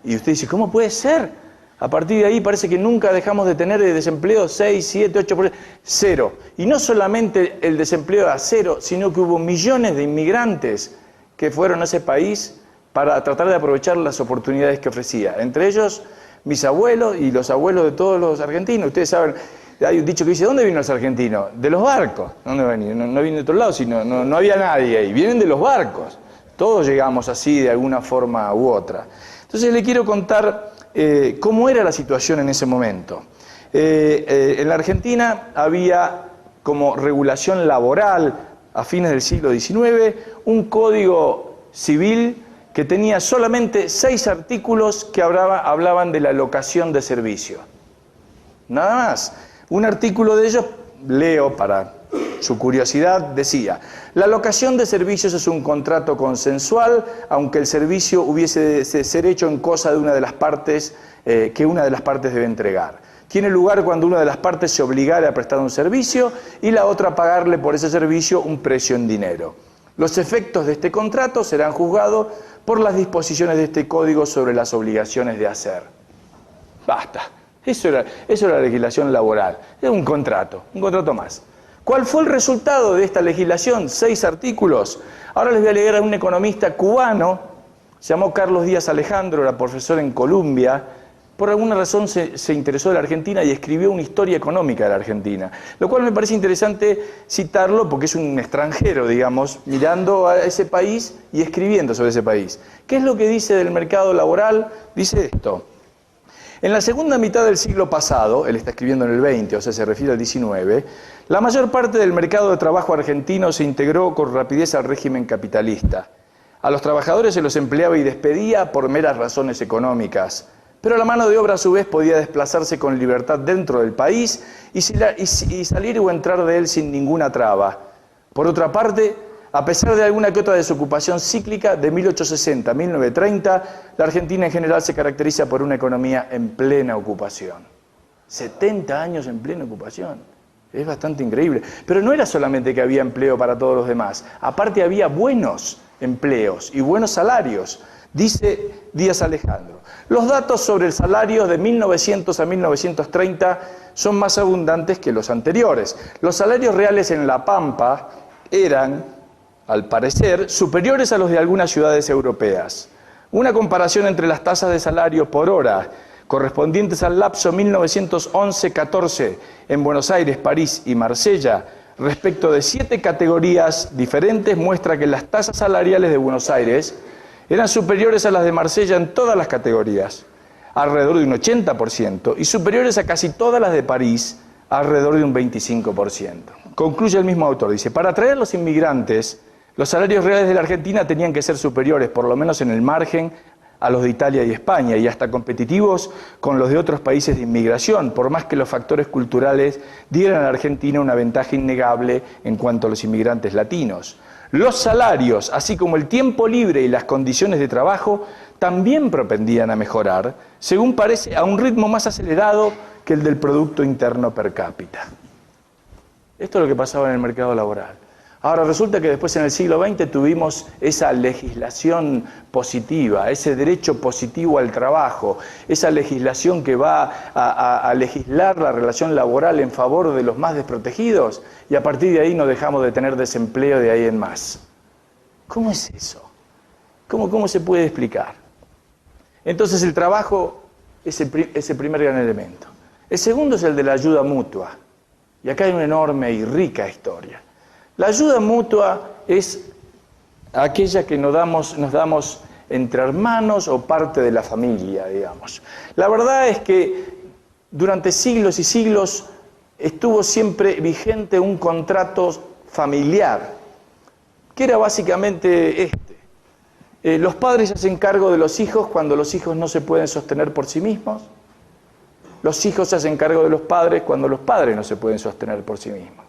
Y usted dice, ¿cómo puede ser? A partir de ahí parece que nunca dejamos de tener desempleo 6, 7, 8%, cero. Y no solamente el desempleo a cero, sino que hubo millones de inmigrantes que fueron a ese país para tratar de aprovechar las oportunidades que ofrecía. Entre ellos, mis abuelos y los abuelos de todos los argentinos. Ustedes saben, hay un dicho que dice, ¿dónde vienen los argentinos? De los barcos. ¿Dónde venían? No vienen de otro lado, sino no había nadie ahí. Vienen de los barcos. Todos llegamos así de alguna forma u otra. Entonces le quiero contar cómo era la situación en ese momento. En la Argentina había como regulación laboral a fines del siglo XIX un código civil que tenía solamente 6 artículos que hablaban de la locación de servicio. Nada más. Un artículo de ellos, leo para su curiosidad, decía: la locación de servicios es un contrato consensual, aunque el servicio hubiese de ser hecho en cosa de una de las partes que una de las partes debe entregar. Tiene lugar cuando una de las partes se obligare a prestar un servicio y la otra a pagarle por ese servicio un precio en dinero. Los efectos de este contrato serán juzgados por las disposiciones de este código sobre las obligaciones de hacer. Basta. Eso era la legislación laboral. Era un contrato más. ¿Cuál fue el resultado de esta legislación? 6 artículos. Ahora les voy a leer a un economista cubano, se llamó Carlos Díaz Alejandro, era profesor en Columbia, por alguna razón se interesó de la Argentina y escribió una historia económica de la Argentina, lo cual me parece interesante citarlo porque es un extranjero, digamos, mirando a ese país y escribiendo sobre ese país. ¿Qué es lo que dice del mercado laboral? Dice esto: en la segunda mitad del siglo pasado, él está escribiendo en el 20, o sea, se refiere al 19, la mayor parte del mercado de trabajo argentino se integró con rapidez al régimen capitalista. A los trabajadores se los empleaba y despedía por meras razones económicas, pero la mano de obra a su vez podía desplazarse con libertad dentro del país y salir o entrar de él sin ninguna traba. Por otra parte, a pesar de alguna que otra desocupación cíclica, de 1860 a 1930, la Argentina en general se caracteriza por una economía en plena ocupación. 70 años en plena ocupación. Es bastante increíble. Pero no era solamente que había empleo para todos los demás. Aparte había buenos empleos y buenos salarios. Dice Díaz Alejandro: los datos sobre el salario de 1900 a 1930 son más abundantes que los anteriores. Los salarios reales en La Pampa eran, al parecer, superiores a los de algunas ciudades europeas. Una comparación entre las tasas de salario por hora correspondientes al lapso 1911-14 en Buenos Aires, París y Marsella, respecto de 7 categorías diferentes, muestra que las tasas salariales de Buenos Aires eran superiores a las de Marsella en todas las categorías, alrededor de un 80%, y superiores a casi todas las de París, alrededor de un 25%. Concluye el mismo autor, dice: para atraer a los inmigrantes, los salarios reales de la Argentina tenían que ser superiores, por lo menos en el margen, a los de Italia y España, y hasta competitivos con los de otros países de inmigración, por más que los factores culturales dieran a la Argentina una ventaja innegable en cuanto a los inmigrantes latinos. Los salarios, así como el tiempo libre y las condiciones de trabajo, también propendían a mejorar, según parece, a un ritmo más acelerado que el del Producto Interno per cápita. Esto es lo que pasaba en el mercado laboral. Ahora resulta que después en el siglo XX tuvimos esa legislación positiva, ese derecho positivo al trabajo, esa legislación que va a legislar la relación laboral en favor de los más desprotegidos, y a partir de ahí no dejamos de tener desempleo de ahí en más. ¿Cómo es eso? ¿Cómo se puede explicar? Entonces el trabajo es el primer gran elemento. El segundo es el de la ayuda mutua. Y acá hay una enorme y rica historia. La ayuda mutua es aquella que nos damos entre hermanos o parte de la familia, digamos. La verdad es que durante siglos y siglos estuvo siempre vigente un contrato familiar, que era básicamente este. Los padres se hacen cargo de los hijos cuando los hijos no se pueden sostener por sí mismos. Los hijos se hacen cargo de los padres cuando los padres no se pueden sostener por sí mismos.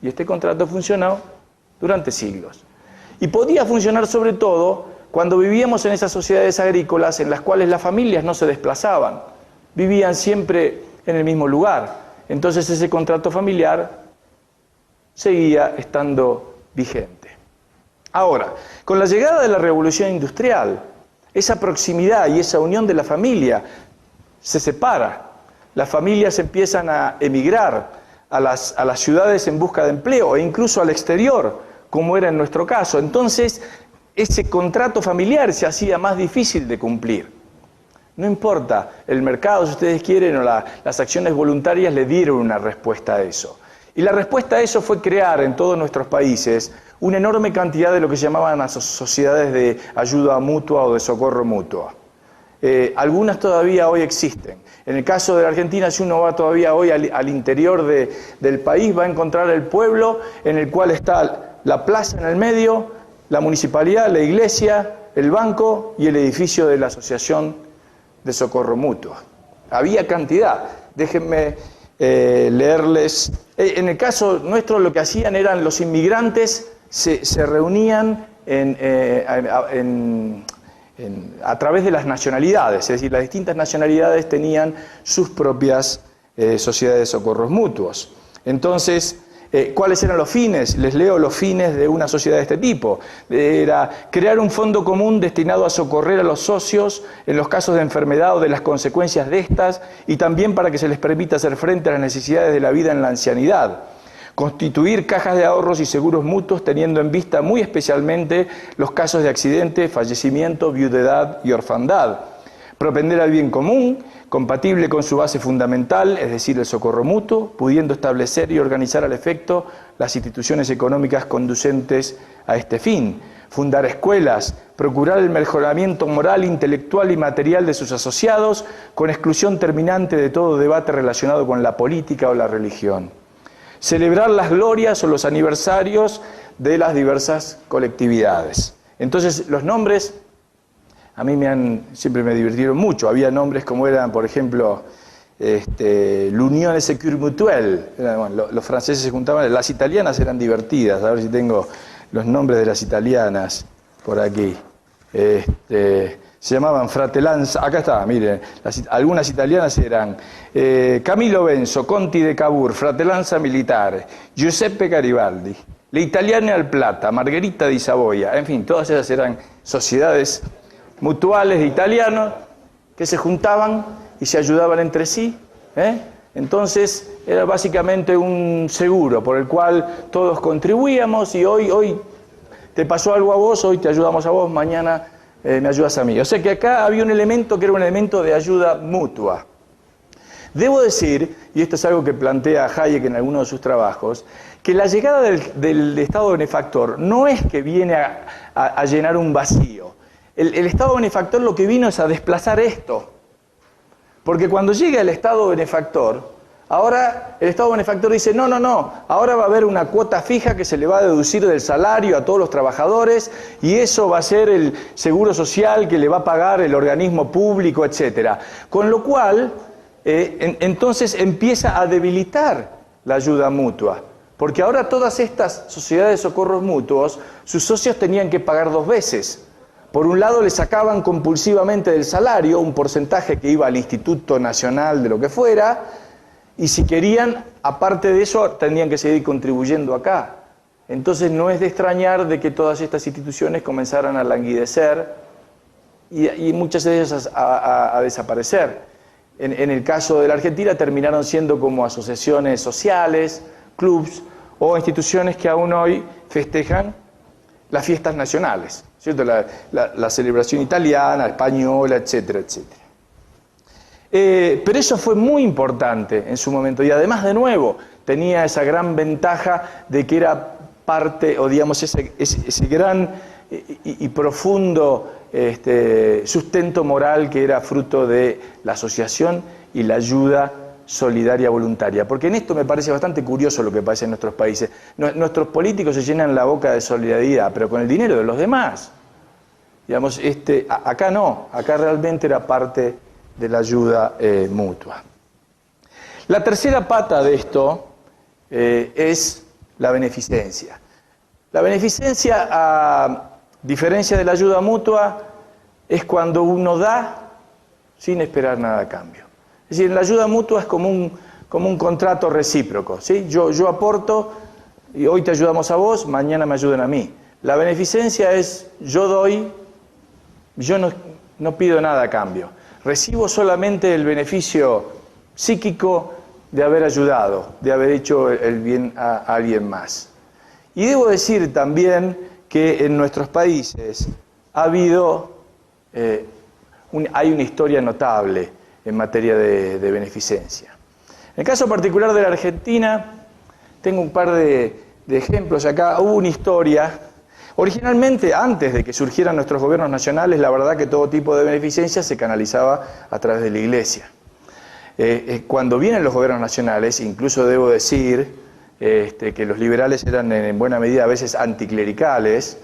Y este contrato funcionó durante siglos. Y podía funcionar sobre todo cuando vivíamos en esas sociedades agrícolas en las cuales las familias no se desplazaban, vivían siempre en el mismo lugar. Entonces ese contrato familiar seguía estando vigente. Ahora, con la llegada de la Revolución Industrial, esa proximidad y esa unión de la familia se separa. Las familias empiezan a emigrar a las ciudades en busca de empleo e incluso al exterior, como era en nuestro caso. Entonces, ese contrato familiar se hacía más difícil de cumplir. No importa, el mercado, si ustedes quieren, o las acciones voluntarias le dieron una respuesta a eso. Y la respuesta a eso fue crear en todos nuestros países una enorme cantidad de lo que se llamaban las sociedades de ayuda mutua o de socorro mutuo. Algunas todavía hoy existen. En el caso de la Argentina, si uno va todavía hoy al interior del país, va a encontrar el pueblo en el cual está la plaza en el medio, la municipalidad, la iglesia, el banco y el edificio de la Asociación de Socorro Mutuo. Había cantidad. Déjenme leerles. En el caso nuestro lo que hacían eran los inmigrantes se reunían a través de las nacionalidades, es decir, las distintas nacionalidades tenían sus propias sociedades de socorros mutuos. Entonces, ¿cuáles eran los fines? Les leo los fines de una sociedad de este tipo. Era crear un fondo común destinado a socorrer a los socios en los casos de enfermedad o de las consecuencias de estas, y también para que se les permita hacer frente a las necesidades de la vida en la ancianidad. Constituir cajas de ahorros y seguros mutuos teniendo en vista muy especialmente los casos de accidente, fallecimiento, viudedad y orfandad. propender al bien común, compatible con su base fundamental, es decir, el socorro mutuo, pudiendo establecer y organizar al efecto las instituciones económicas conducentes a este fin, fundar escuelas, procurar el mejoramiento moral, intelectual y material de sus asociados, con exclusión terminante de todo debate relacionado con la política o la religión. Celebrar las glorias o los aniversarios de las diversas colectividades. Entonces, los nombres a mí siempre me divirtieron mucho. Había nombres como eran, por ejemplo, l'Union et Sécurité Mutuelle. Bueno, los franceses se juntaban, las italianas eran divertidas. A ver si tengo los nombres de las italianas por aquí. Se llamaban Fratellanza, acá está, miren, algunas italianas eran Camillo Benso, Conti de Cavour, Fratellanza Militare, Giuseppe Garibaldi, Le Italiane al Plata, Margherita di Savoia, en fin, todas esas eran sociedades mutuales de italianos que se juntaban y se ayudaban entre sí. Entonces era básicamente un seguro por el cual todos contribuíamos y hoy te pasó algo a vos, hoy te ayudamos a vos, mañana me ayudas a mí. O sea que acá había un elemento que era un elemento de ayuda mutua. Debo decir, y esto es algo que plantea Hayek en algunos de sus trabajos, que la llegada del Estado benefactor no es que viene a llenar un vacío. El Estado benefactor lo que vino es a desplazar esto. Porque cuando llega el Estado benefactor, ahora el Estado benefactor dice, no, ahora va a haber una cuota fija que se le va a deducir del salario a todos los trabajadores y eso va a ser el seguro social que le va a pagar el organismo público, etc. Con lo cual, entonces empieza a debilitar la ayuda mutua. Porque ahora todas estas sociedades de socorros mutuos, sus socios tenían que pagar dos veces. Por un lado le sacaban compulsivamente del salario un porcentaje que iba al Instituto Nacional de lo que fuera, y si querían, aparte de eso, tendrían que seguir contribuyendo acá. Entonces no es de extrañar de que todas estas instituciones comenzaran a languidecer y muchas de ellas a desaparecer. En el caso de la Argentina terminaron siendo como asociaciones sociales, clubs o instituciones que aún hoy festejan las fiestas nacionales, ¿cierto? La celebración italiana, española, etcétera, etcétera. Pero eso fue muy importante en su momento y además, de nuevo, tenía esa gran ventaja de que era parte, o digamos, ese gran y profundo sustento moral que era fruto de la asociación y la ayuda solidaria voluntaria. Porque en esto me parece bastante curioso lo que pasa en nuestros países. Nuestros políticos se llenan la boca de solidaridad, pero con el dinero de los demás. Digamos, acá no, acá realmente era parte de la ayuda mutua. La tercera pata de esto es la beneficencia. La beneficencia, a diferencia de la ayuda mutua, es cuando uno da sin esperar nada a cambio. Es decir, la ayuda mutua es como un contrato recíproco, ¿sí? Yo aporto y hoy te ayudamos a vos, mañana me ayudan a mí. La beneficencia es yo doy, yo no pido nada a cambio. Recibo solamente el beneficio psíquico de haber ayudado, de haber hecho el bien a alguien más. Y debo decir también que en nuestros países ha habido, hay una historia notable en materia de beneficencia. En el caso particular de la Argentina, tengo un par de ejemplos acá. Hubo una historia, originalmente, antes de que surgieran nuestros gobiernos nacionales, la verdad que todo tipo de beneficencia se canalizaba a través de la Iglesia. Cuando vienen los gobiernos nacionales, incluso debo decir que los liberales eran en buena medida a veces anticlericales,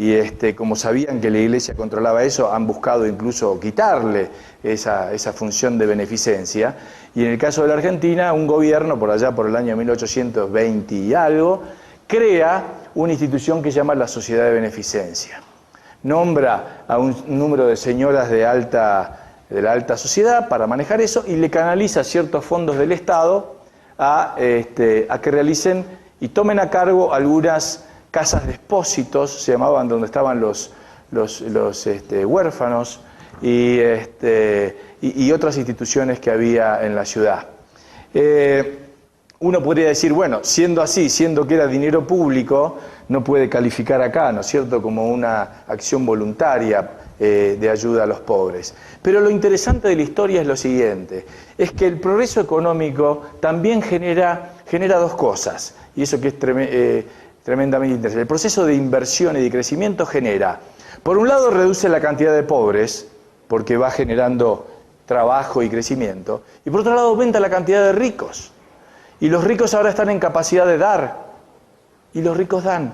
y como sabían que la Iglesia controlaba eso, han buscado incluso quitarle esa función de beneficencia. Y en el caso de la Argentina, un gobierno, por allá por el año 1820 y algo, crea una institución que se llama la Sociedad de Beneficencia. Nombra a un número de señoras de la alta sociedad para manejar eso y le canaliza ciertos fondos del Estado a que realicen y tomen a cargo algunas casas de expósitos, se llamaban, donde estaban los huérfanos y otras instituciones que había en la ciudad. Uno podría decir, bueno, siendo así, siendo que era dinero público, no puede calificar acá, ¿no es cierto?, como una acción voluntaria de ayuda a los pobres. Pero lo interesante de la historia es lo siguiente, es que el progreso económico también genera dos cosas, y eso que es tremendamente interesante. El proceso de inversión y de crecimiento genera, por un lado, reduce la cantidad de pobres, porque va generando trabajo y crecimiento, y por otro lado aumenta la cantidad de ricos. Y los ricos ahora están en capacidad de dar, y los ricos dan.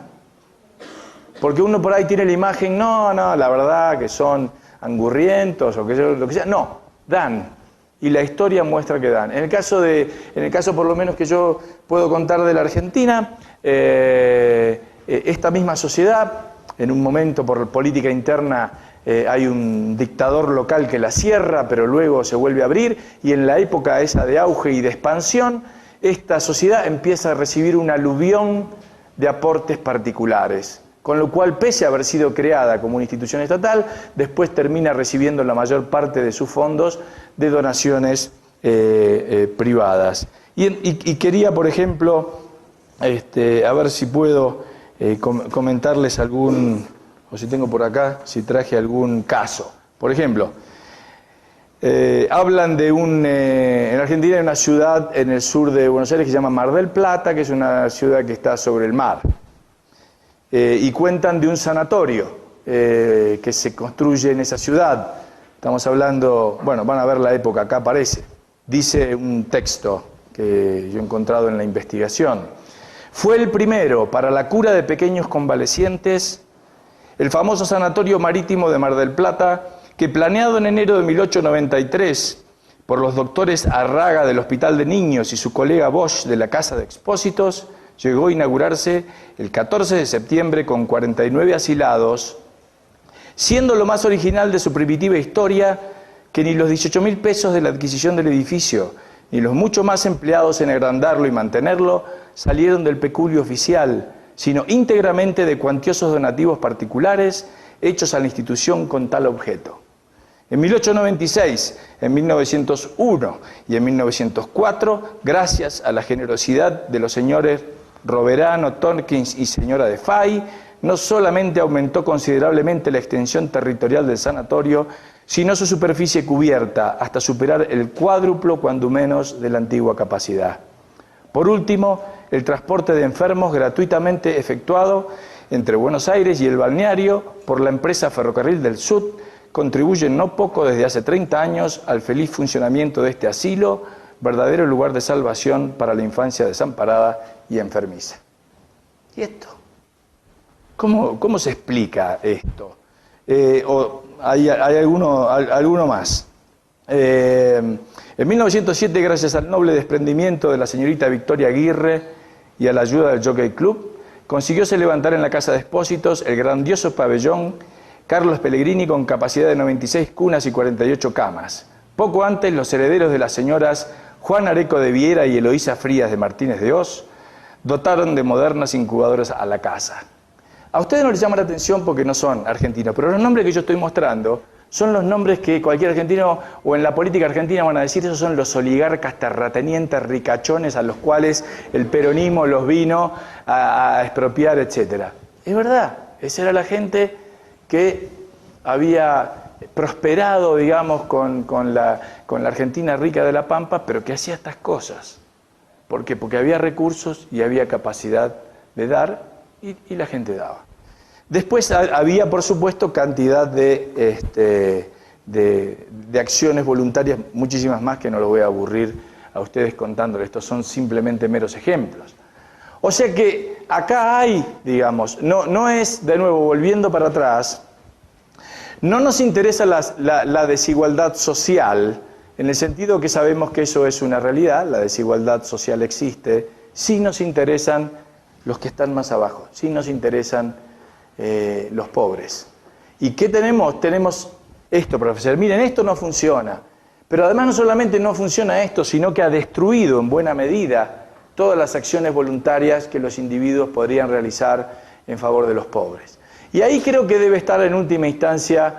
Porque uno por ahí tiene la imagen, no, la verdad que son angurrientos o que lo que sea. No, dan. Y la historia muestra que dan. En el caso por lo menos que yo puedo contar de la Argentina, esta misma sociedad, en un momento por política interna, hay un dictador local que la cierra, pero luego se vuelve a abrir, y en la época esa de auge y de expansión, esta sociedad empieza a recibir un aluvión de aportes particulares, con lo cual, pese a haber sido creada como una institución estatal, después termina recibiendo la mayor parte de sus fondos de donaciones privadas. Y quería, por ejemplo, a ver si puedo comentarles algún, o si tengo por acá, si traje algún caso. Por ejemplo, hablan de en Argentina hay una ciudad en el sur de Buenos Aires que se llama Mar del Plata, que es una ciudad que está sobre el mar. Y cuentan de un sanatorio que se construye en esa ciudad. Estamos hablando, bueno, van a ver la época, acá aparece. Dice un texto que yo he encontrado en la investigación. Fue el primero para la cura de pequeños convalecientes, el famoso sanatorio marítimo de Mar del Plata, que planeado en enero de 1893 por los doctores Arraga del Hospital de Niños y su colega Bosch de la Casa de Expósitos, llegó a inaugurarse el 14 de septiembre con 49 asilados, siendo lo más original de su primitiva historia que ni los 18.000 pesos de la adquisición del edificio, ni los mucho más empleados en agrandarlo y mantenerlo, salieron del peculio oficial, sino íntegramente de cuantiosos donativos particulares hechos a la institución con tal objeto. En 1896, en 1901 y en 1904, gracias a la generosidad de los señores Roverano, Tompkins y señora de Fay, no solamente aumentó considerablemente la extensión territorial del sanatorio, sino su superficie cubierta, hasta superar el cuádruplo, cuando menos, de la antigua capacidad. Por último, el transporte de enfermos gratuitamente efectuado entre Buenos Aires y el balneario por la empresa Ferrocarril del Sud contribuye no poco desde hace 30 años al feliz funcionamiento de este asilo, verdadero lugar de salvación para la infancia desamparada y enfermiza. ¿Y esto? ¿Cómo se explica esto? ¿Hay alguno más? En 1907, gracias al noble desprendimiento de la señorita Victoria Aguirre y a la ayuda del Jockey Club, consiguióse levantar en la Casa de Expósitos el grandioso pabellón Carlos Pellegrini con capacidad de 96 cunas y 48 camas. Poco antes, los herederos de las señoras Juan Areco de Viera y Eloísa Frías de Martínez de Hoz dotaron de modernas incubadoras a la casa. A ustedes no les llama la atención porque no son argentinos, pero los nombres que yo estoy mostrando son los nombres que cualquier argentino o en la política argentina van a decir, esos son los oligarcas terratenientes ricachones a los cuales el peronismo los vino a expropiar, etc. Es verdad, esa era la gente que había prosperado, digamos, con la Argentina rica de la Pampa, pero que hacía estas cosas. ¿Por qué? Porque había recursos y había capacidad de dar y la gente daba. Después había, por supuesto, cantidad de acciones voluntarias, muchísimas más que no los voy a aburrir a ustedes contándoles. Estos son simplemente meros ejemplos. O sea que acá hay, digamos, no es, de nuevo, volviendo para atrás, no nos interesa la desigualdad social, en el sentido que sabemos que eso es una realidad, la desigualdad social existe, sí nos interesan los que están más abajo, sí nos interesan los pobres. ¿Y qué tenemos? Tenemos esto, profesor. Miren, esto no funciona. Pero además no solamente no funciona esto, sino que ha destruido en buena medida todas las acciones voluntarias que los individuos podrían realizar en favor de los pobres. Y ahí creo que debe estar en última instancia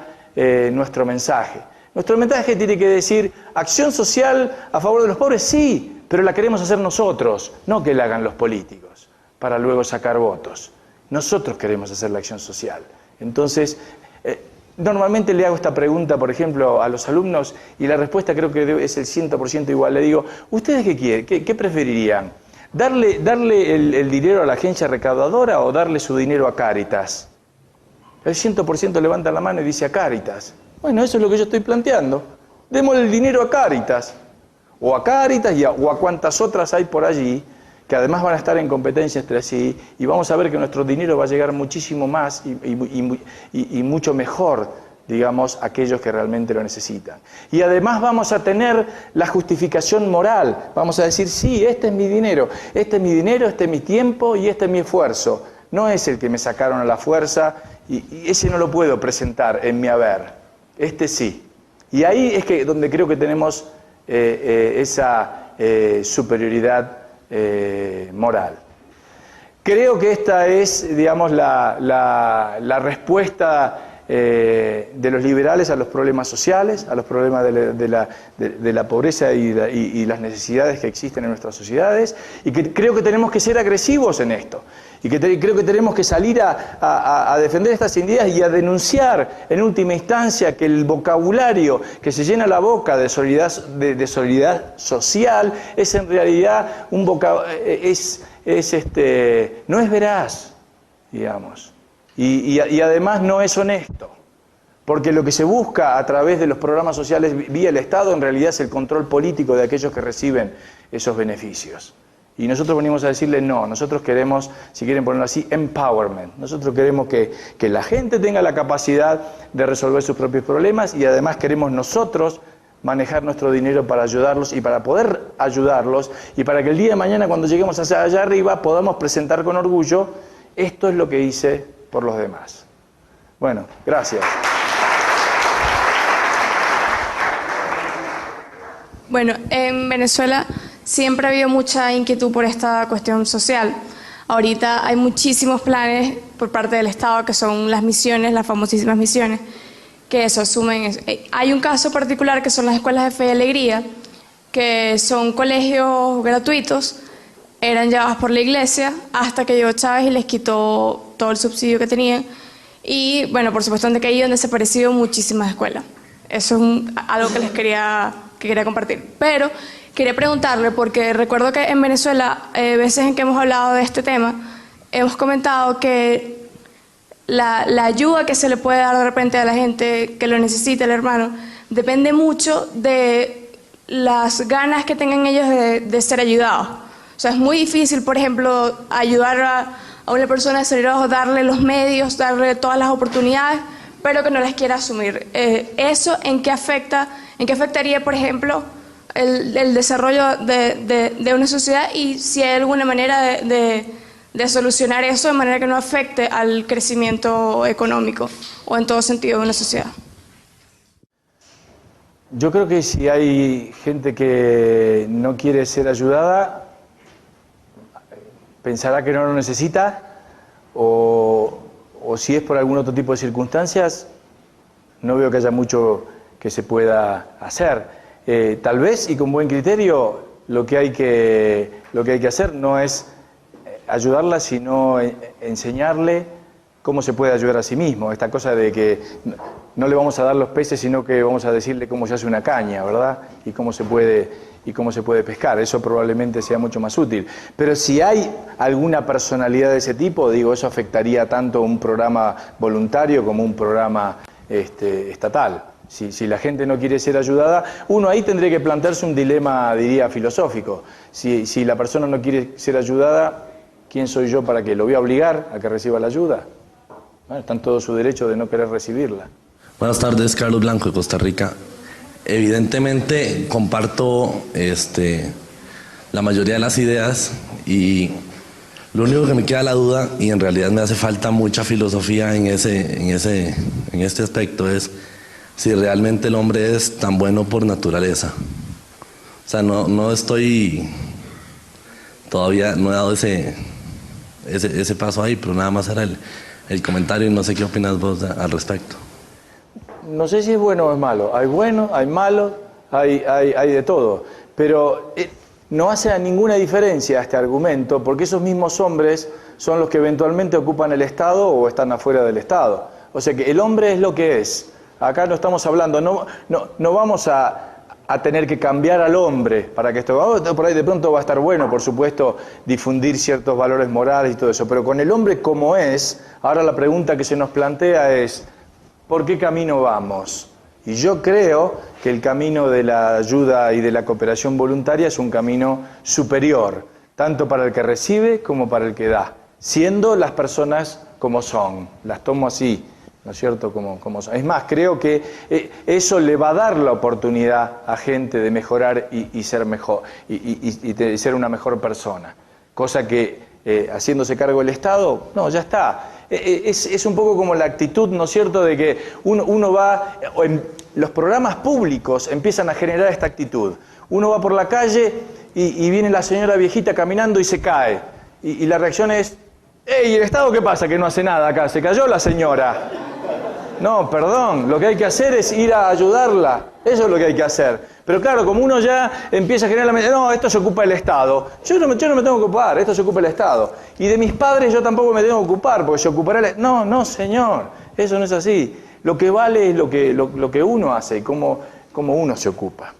nuestro mensaje. Nuestro mensaje tiene que decir, acción social a favor de los pobres, sí, pero la queremos hacer nosotros, no que la hagan los políticos, para luego sacar votos. Nosotros queremos hacer la acción social. Entonces, normalmente le hago esta pregunta, por ejemplo, a los alumnos y la respuesta creo que es el 100% igual. Le digo, ¿ustedes qué quieren? ¿Qué preferirían? ¿Darle el dinero a la agencia recaudadora o darle su dinero a Cáritas? El 100% levanta la mano y dice a Cáritas. Bueno, eso es lo que yo estoy planteando. Démosle el dinero a Cáritas. O a Cáritas o a cuantas otras hay por allí, que además van a estar en competencia entre sí, y vamos a ver que nuestro dinero va a llegar muchísimo más y mucho mejor, digamos, a aquellos que realmente lo necesitan. Y además vamos a tener la justificación moral. Vamos a decir, sí, este es mi dinero, este es mi tiempo y este es mi esfuerzo. No es el que me sacaron a la fuerza y ese no lo puedo presentar en mi haber. Este sí. Y ahí es donde creo que tenemos esa superioridad moral. Creo que esta es, digamos, la respuesta de los liberales a los problemas sociales, a los problemas de la pobreza y las necesidades que existen en nuestras sociedades, y que creo que tenemos que ser agresivos en esto, y que creo que tenemos que salir a defender estas ideas y a denunciar en última instancia que el vocabulario que se llena la boca de solidaridad social es en realidad un vocabulario, no es veraz, digamos. Y además no es honesto, porque lo que se busca a través de los programas sociales vía el Estado en realidad es el control político de aquellos que reciben esos beneficios. Y nosotros venimos a decirle no, nosotros queremos, si quieren ponerlo así, empowerment. Nosotros queremos que la gente tenga la capacidad de resolver sus propios problemas y además queremos nosotros manejar nuestro dinero para ayudarlos y para poder ayudarlos y para que el día de mañana cuando lleguemos hacia allá arriba podamos presentar con orgullo esto es lo que hice por los demás. Bueno, gracias. Bueno, en Venezuela siempre ha habido mucha inquietud por esta cuestión social. Ahorita hay muchísimos planes por parte del Estado que son las misiones, las famosísimas misiones, que eso asumen. Hay un caso particular que son las escuelas de fe y alegría, que son colegios gratuitos, eran llevados por la iglesia hasta que llegó Chávez y les quitó todo el subsidio que tenían. Y bueno, por supuesto han decaído, han desaparecido muchísimas escuelas. Eso es algo que les quería compartir. Pero quería preguntarle, porque recuerdo que en Venezuela, veces en que hemos hablado de este tema, hemos comentado que la ayuda que se le puede dar de repente a la gente que lo necesita, el hermano, depende mucho de las ganas que tengan ellos de ser ayudados. O sea, es muy difícil, por ejemplo, ayudar a una persona de salir abajo, darle los medios, darle todas las oportunidades, pero que no las quiera asumir. ¿Eso en qué afectaría, por ejemplo, el desarrollo de una sociedad y si hay alguna manera de solucionar eso de manera que no afecte al crecimiento económico o en todo sentido de una sociedad? Yo creo que si hay gente que no quiere ser ayudada, pensará que no lo necesita o si es por algún otro tipo de circunstancias, no veo que haya mucho que se pueda hacer. Tal vez, y con buen criterio, lo que hay que hacer no es ayudarla, sino enseñarle cómo se puede ayudar a sí mismo. Esta cosa de que no le vamos a dar los peces, sino que vamos a decirle cómo se hace una caña, ¿verdad? Y cómo se puede pescar. Eso probablemente sea mucho más útil. Pero si hay alguna personalidad de ese tipo, digo, eso afectaría tanto un programa voluntario como un programa estatal. Si la gente no quiere ser ayudada, uno ahí tendría que plantearse un dilema, diría, filosófico. Si la persona no quiere ser ayudada, ¿quién soy yo para que lo voy a obligar a que reciba la ayuda? Bueno, está en todo su derecho de no querer recibirla. Buenas tardes, Carlos Blanco de Costa Rica. Evidentemente comparto la mayoría de las ideas y lo único que me queda la duda, y en realidad me hace falta mucha filosofía en este aspecto, es si realmente el hombre es tan bueno por naturaleza. O sea, no estoy, todavía no he dado ese paso ahí, pero nada más era el comentario y no sé qué opinas vos al respecto. No sé si es bueno o es malo. Hay bueno, hay malo, hay de todo. Pero no hace ninguna diferencia este argumento, porque esos mismos hombres son los que eventualmente ocupan el Estado o están afuera del Estado. O sea que el hombre es lo que es. Acá no estamos hablando, no vamos a tener que cambiar al hombre para que esto... Por ahí de pronto va a estar bueno, por supuesto, difundir ciertos valores morales y todo eso, pero con el hombre como es, ahora la pregunta que se nos plantea es, ¿por qué camino vamos? Y yo creo que el camino de la ayuda y de la cooperación voluntaria es un camino superior, tanto para el que recibe como para el que da, siendo las personas como son, las tomo así, ¿no es cierto? Como son. Es más, creo que eso le va a dar la oportunidad a gente de mejorar y ser mejor, y de ser una mejor persona, cosa que haciéndose cargo el Estado, no, ya está. Es un poco como la actitud, ¿no es cierto?, de que uno va... Los programas públicos empiezan a generar esta actitud. Uno va por la calle y viene la señora viejita caminando y se cae. Y la reacción es, ¿y el Estado qué pasa? Que no hace nada acá, se cayó la señora. No, perdón, lo que hay que hacer es ir a ayudarla. Eso es lo que hay que hacer. Pero claro, como uno ya empieza a generar la mente, no, esto se ocupa el Estado. Yo no me tengo que ocupar, esto se ocupa el Estado. Y de mis padres yo tampoco me tengo que ocupar, porque se ocupará el... No, señor, eso no es así. Lo que vale es lo que uno hace y cómo uno se ocupa.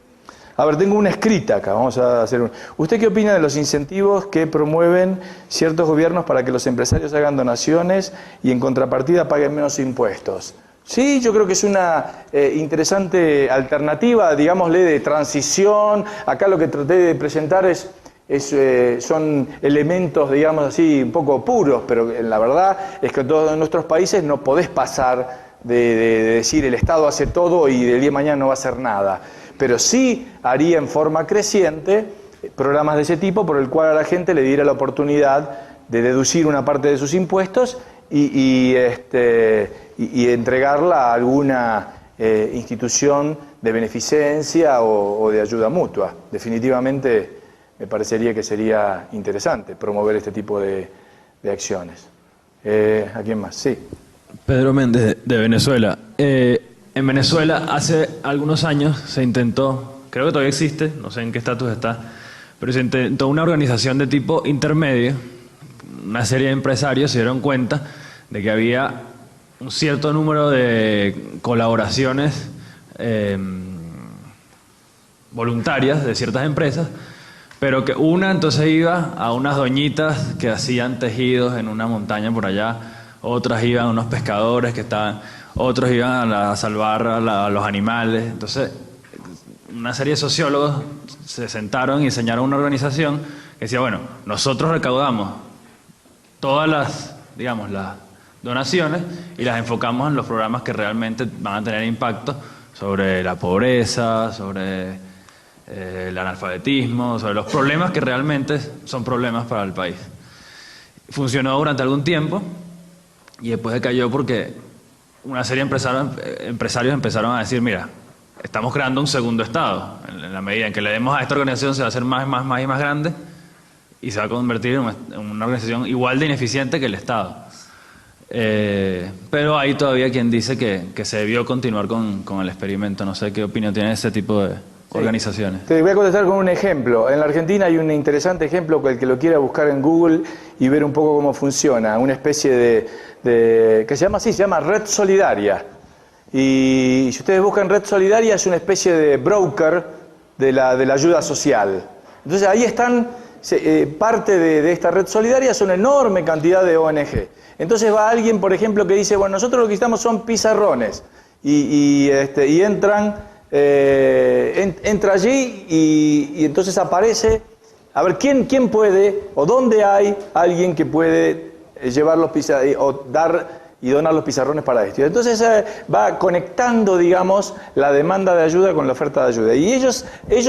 A ver, tengo una escrita acá, vamos a hacer un... ¿Usted qué opina de los incentivos que promueven ciertos gobiernos para que los empresarios hagan donaciones y en contrapartida paguen menos impuestos? Sí, yo creo que es una interesante alternativa, digámosle, de transición. Acá lo que traté de presentar son elementos, digamos así, un poco puros, pero la verdad es que en todos nuestros países no podés pasar de decir el Estado hace todo y del día de mañana no va a hacer nada. Pero sí haría en forma creciente programas de ese tipo por el cual a la gente le diera la oportunidad de deducir una parte de sus impuestos y entregarla a alguna institución de beneficencia o de ayuda mutua. Definitivamente me parecería que sería interesante promover este tipo de acciones. ¿A quién más? Sí. Pedro Méndez, de Venezuela. En Venezuela hace algunos años se intentó, creo que todavía existe, no sé en qué estatus está, pero se intentó una organización de tipo intermedio. Una serie de empresarios se dieron cuenta de que había un cierto número de colaboraciones voluntarias de ciertas empresas, pero que una entonces iba a unas doñitas que hacían tejidos en una montaña por allá, otras iban a unos pescadores que estaban, otros iban a salvar a los animales. Entonces, una serie de sociólogos se sentaron y diseñaron una organización que decía, bueno, nosotros recaudamos todas las donaciones y las enfocamos en los programas que realmente van a tener impacto sobre la pobreza, sobre el analfabetismo, sobre los problemas que realmente son problemas para el país. Funcionó durante algún tiempo y después decayó porque una serie de empresarios empezaron a decir, mira, estamos creando un segundo Estado. En la medida en que le demos a esta organización se va a hacer más y más grande y se va a convertir en una organización igual de ineficiente que el Estado. Pero hay todavía quien dice que se debió continuar con el experimento. No sé qué opinión tiene ese tipo de organizaciones. Te voy a contestar con un ejemplo. En la Argentina hay un interesante ejemplo que el que lo quiera buscar en Google y ver un poco cómo funciona. Una especie que se llama así, se llama Red Solidaria. Y si ustedes buscan Red Solidaria es una especie de broker de la ayuda social. Entonces ahí están, parte de esta Red Solidaria son una enorme cantidad de ONG. Entonces va alguien, por ejemplo, que dice, bueno, nosotros lo que necesitamos son pizarrones. Y entran... entra allí y entonces aparece, a ver, ¿quién puede o dónde hay alguien que puede llevar los pizarrones o dar y donar los pizarrones para esto? Entonces va conectando, digamos, la demanda de ayuda con la oferta de ayuda. Y ellos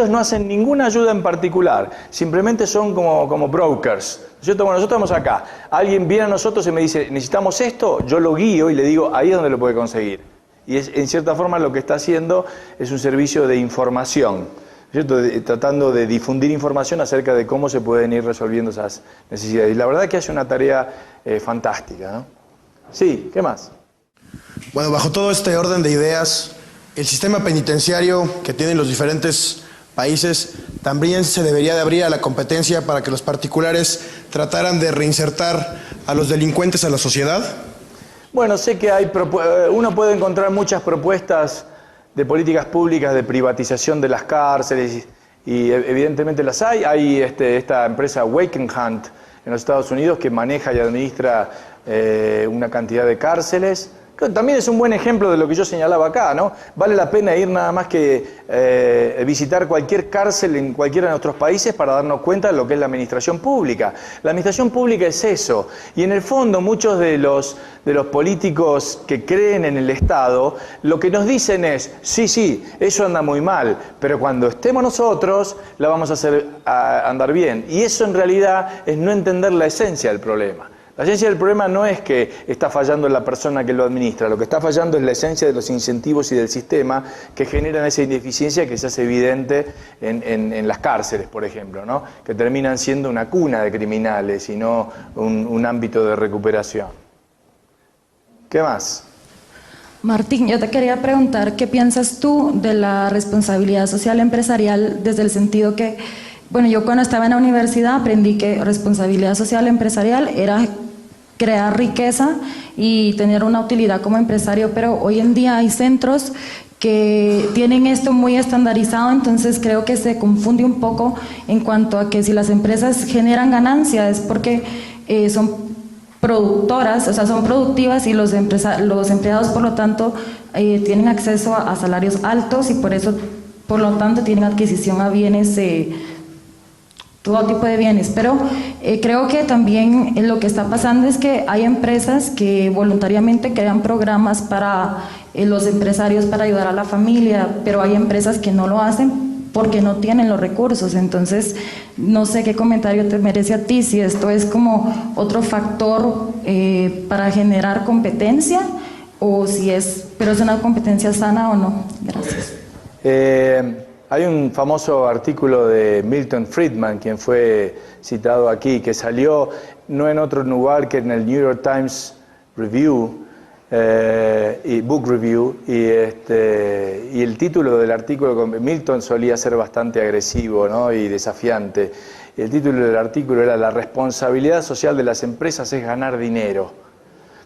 no hacen ninguna ayuda en particular, simplemente son como brokers. ¿Cierto? Bueno, nosotros estamos acá, alguien viene a nosotros y me dice, necesitamos esto, yo lo guío y le digo, ahí es donde lo puede conseguir. Y en cierta forma lo que está haciendo es un servicio de información, ¿cierto? Tratando de difundir información acerca de cómo se pueden ir resolviendo esas necesidades. Y la verdad que hace una tarea fantástica, ¿no? Sí, ¿qué más? Bueno, bajo todo este orden de ideas, el sistema penitenciario que tienen los diferentes países también se debería de abrir a la competencia para que los particulares trataran de reinsertar a los delincuentes a la sociedad. Bueno, sé que uno puede encontrar muchas propuestas de políticas públicas de privatización de las cárceles y evidentemente las hay. Hay esta empresa Wakenhunt en los Estados Unidos que maneja y administra una cantidad de cárceles. También es un buen ejemplo de lo que yo señalaba acá, ¿no? Vale la pena ir nada más que visitar cualquier cárcel en cualquiera de nuestros países para darnos cuenta de lo que es la administración pública. La administración pública es eso. Y en el fondo muchos de los políticos que creen en el Estado, lo que nos dicen es, sí, eso anda muy mal, pero cuando estemos nosotros, la vamos a hacer andar bien. Y eso en realidad es no entender la esencia del problema. La esencia del problema no es que está fallando la persona que lo administra, lo que está fallando es la esencia de los incentivos y del sistema que generan esa ineficiencia que se hace evidente en las cárceles, por ejemplo, ¿no? Que terminan siendo una cuna de criminales y no un ámbito de recuperación. ¿Qué más? Martín, yo te quería preguntar, ¿qué piensas tú de la responsabilidad social empresarial desde el sentido que, bueno, yo cuando estaba en la universidad aprendí que responsabilidad social empresarial era crear riqueza y tener una utilidad como empresario, pero hoy en día hay centros que tienen esto muy estandarizado, entonces creo que se confunde un poco en cuanto a que si las empresas generan ganancias es porque son productoras, o sea, son productivas y los empleados, por lo tanto, tienen acceso a salarios altos y por eso, por lo tanto, tienen adquisición a bienes, todo tipo de bienes, pero creo que también lo que está pasando es que hay empresas que voluntariamente crean programas para los empresarios para ayudar a la familia, pero hay empresas que no lo hacen porque no tienen los recursos. Entonces no sé qué comentario te merece a ti, si esto es como otro factor para generar competencia o si pero es una competencia sana o no. Gracias. Hay un famoso artículo de Milton Friedman, quien fue citado aquí, que salió no en otro lugar que en el New York Times Review, y Book Review, y el título del artículo, Milton solía ser bastante agresivo, ¿no? Y desafiante. El título del artículo era "La responsabilidad social de las empresas es ganar dinero".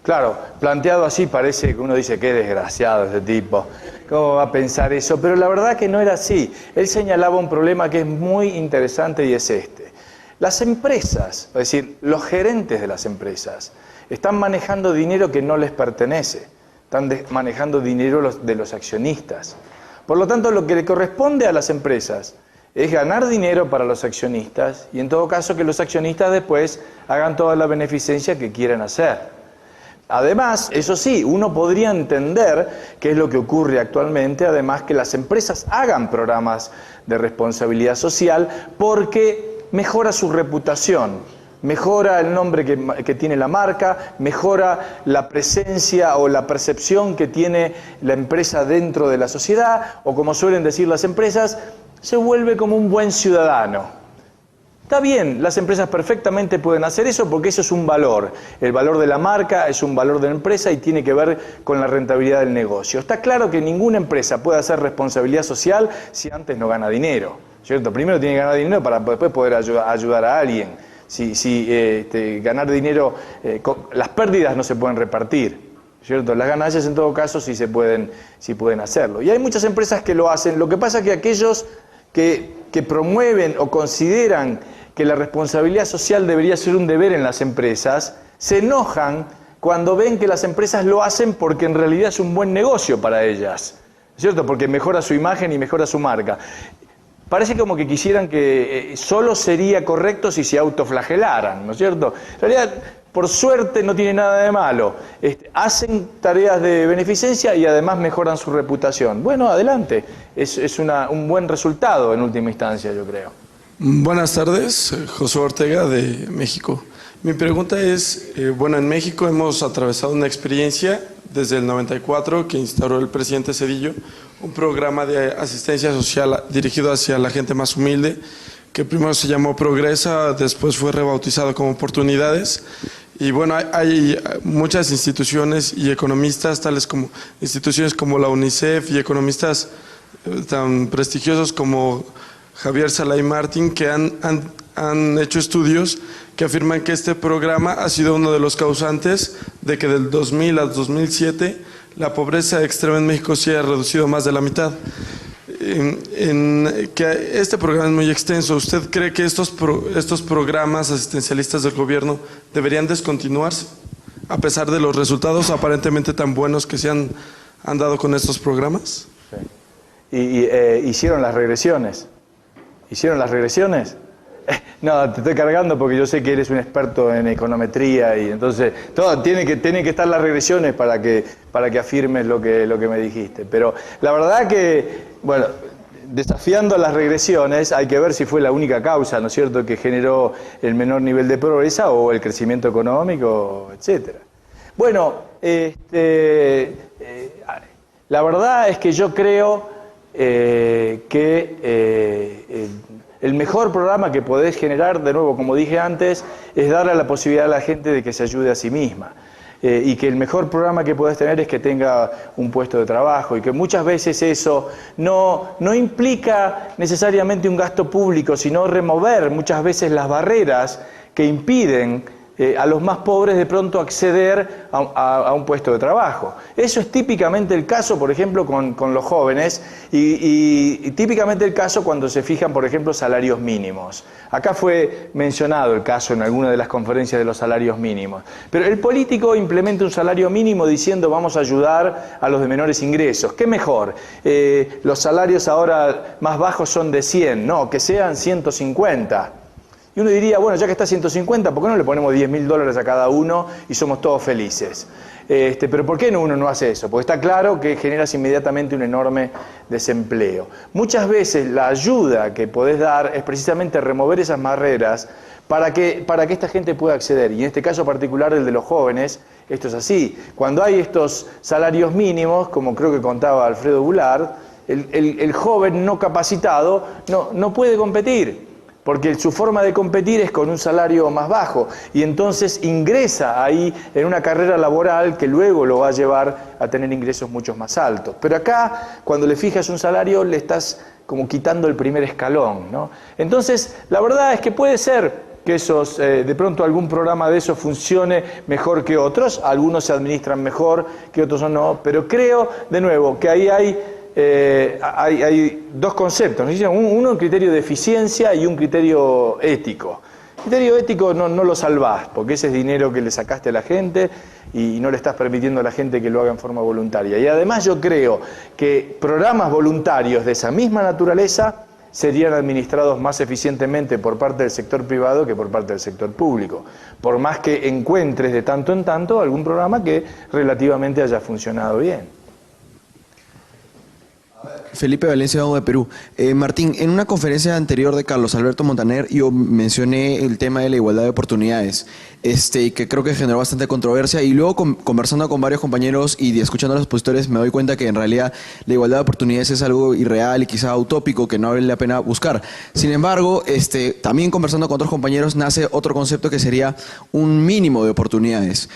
Claro, planteado así parece que uno dice, qué desgraciado este tipo, ¿cómo va a pensar eso? Pero la verdad que no era así. Él señalaba un problema que es muy interesante y es este. Las empresas, es decir, los gerentes de las empresas, están manejando dinero que no les pertenece, están manejando dinero de los accionistas. Por lo tanto, lo que le corresponde a las empresas es ganar dinero para los accionistas y en todo caso que los accionistas después hagan toda la beneficencia que quieran hacer. Además, eso sí, uno podría entender qué es lo que ocurre actualmente, además que las empresas hagan programas de responsabilidad social porque mejora su reputación, mejora el nombre que tiene la marca, mejora la presencia o la percepción que tiene la empresa dentro de la sociedad, o como suelen decir las empresas, se vuelve como un buen ciudadano. Está bien, las empresas perfectamente pueden hacer eso porque eso es un valor. El valor de la marca es un valor de la empresa y tiene que ver con la rentabilidad del negocio. Está claro que ninguna empresa puede hacer responsabilidad social si antes no gana dinero, ¿cierto? Primero tiene que ganar dinero para después poder ayudar a alguien. Ganar dinero, las pérdidas no se pueden repartir, ¿cierto? Las ganancias en todo caso sí pueden hacerlo. Y hay muchas empresas que lo hacen. Lo que pasa es que aquellos que promueven o consideran que la responsabilidad social debería ser un deber en las empresas, se enojan cuando ven que las empresas lo hacen porque en realidad es un buen negocio para ellas, ¿cierto? Porque mejora su imagen y mejora su marca. Parece como que quisieran que solo sería correcto si se autoflagelaran, ¿no es cierto? En realidad, por suerte, no tiene nada de malo. Hacen tareas de beneficencia y además mejoran su reputación. Bueno, adelante. Es un buen resultado en última instancia, yo creo. Buenas tardes, Josué Ortega de México. Mi pregunta es, en México hemos atravesado una experiencia desde el 94 que instauró el presidente Zedillo, un programa de asistencia social dirigido hacia la gente más humilde, que primero se llamó Progresa, después fue rebautizado como Oportunidades. Y bueno, hay muchas instituciones y economistas, tales como instituciones como la UNICEF y economistas tan prestigiosos como Javier Salay Martín, que han han hecho estudios que afirman que este programa ha sido uno de los causantes de que del 2000 al 2007 la pobreza extrema en México se haya reducido más de la mitad. Que este programa es muy extenso. ¿Usted cree que estos programas asistencialistas del gobierno deberían descontinuarse a pesar de los resultados aparentemente tan buenos que se han dado con estos programas? Sí. ¿Hicieron las regresiones? ¿Hicieron las regresiones? No, te estoy cargando porque yo sé que eres un experto en econometría y entonces tienen que estar las regresiones para que afirmes lo que me dijiste. Pero la verdad que, bueno, desafiando las regresiones hay que ver si fue la única causa, ¿no es cierto?, que generó el menor nivel de pobreza o el crecimiento económico, etcétera. Bueno, la verdad es que yo creo el mejor programa que podés generar, de nuevo, como dije antes, es darle la posibilidad a la gente de que se ayude a sí misma. Y que el mejor programa que podés tener es que tenga un puesto de trabajo y que muchas veces eso no implica necesariamente un gasto público, sino remover muchas veces las barreras que impiden a los más pobres de pronto acceder a un puesto de trabajo. Eso es típicamente el caso, por ejemplo, con los jóvenes y típicamente el caso cuando se fijan, por ejemplo, salarios mínimos. Acá fue mencionado el caso en alguna de las conferencias de los salarios mínimos. Pero el político implementa un salario mínimo diciendo vamos a ayudar a los de menores ingresos. ¿Qué mejor? Los salarios ahora más bajos son de 100, no, que sean 150. Y uno diría, bueno, ya que está 150, ¿por qué no le ponemos $10.000 a cada uno y somos todos felices? Pero ¿por qué uno no hace eso? Porque está claro que generas inmediatamente un enorme desempleo. Muchas veces la ayuda que podés dar es precisamente remover esas barreras para que esta gente pueda acceder. Y en este caso particular, el de los jóvenes, esto es así. Cuando hay estos salarios mínimos, como creo que contaba Alfredo Goulart, el joven no capacitado no puede competir. Porque su forma de competir es con un salario más bajo y entonces ingresa ahí en una carrera laboral que luego lo va a llevar a tener ingresos mucho más altos. Pero acá, cuando le fijas un salario, le estás como quitando el primer escalón, ¿no? Entonces, la verdad es que puede ser que de pronto algún programa de esos funcione mejor que otros, algunos se administran mejor que otros o no, pero creo, de nuevo, que ahí hay dos conceptos, ¿no? Uno, un criterio de eficiencia y un criterio ético. El criterio ético no lo salvás, porque ese es dinero que le sacaste a la gente y no le estás permitiendo a la gente que lo haga en forma voluntaria. Y además yo creo que programas voluntarios de esa misma naturaleza serían administrados más eficientemente por parte del sector privado que por parte del sector público, por más que encuentres de tanto en tanto algún programa que relativamente haya funcionado bien. Felipe Valencia, de Perú. Martín, en una conferencia anterior de Carlos Alberto Montaner yo mencioné el tema de la igualdad de oportunidades, que creo que generó bastante controversia y luego conversando con varios compañeros y escuchando a los expositores me doy cuenta que en realidad la igualdad de oportunidades es algo irreal y quizá utópico que no vale la pena buscar. Sin embargo, también conversando con otros compañeros nace otro concepto que sería un mínimo de oportunidades,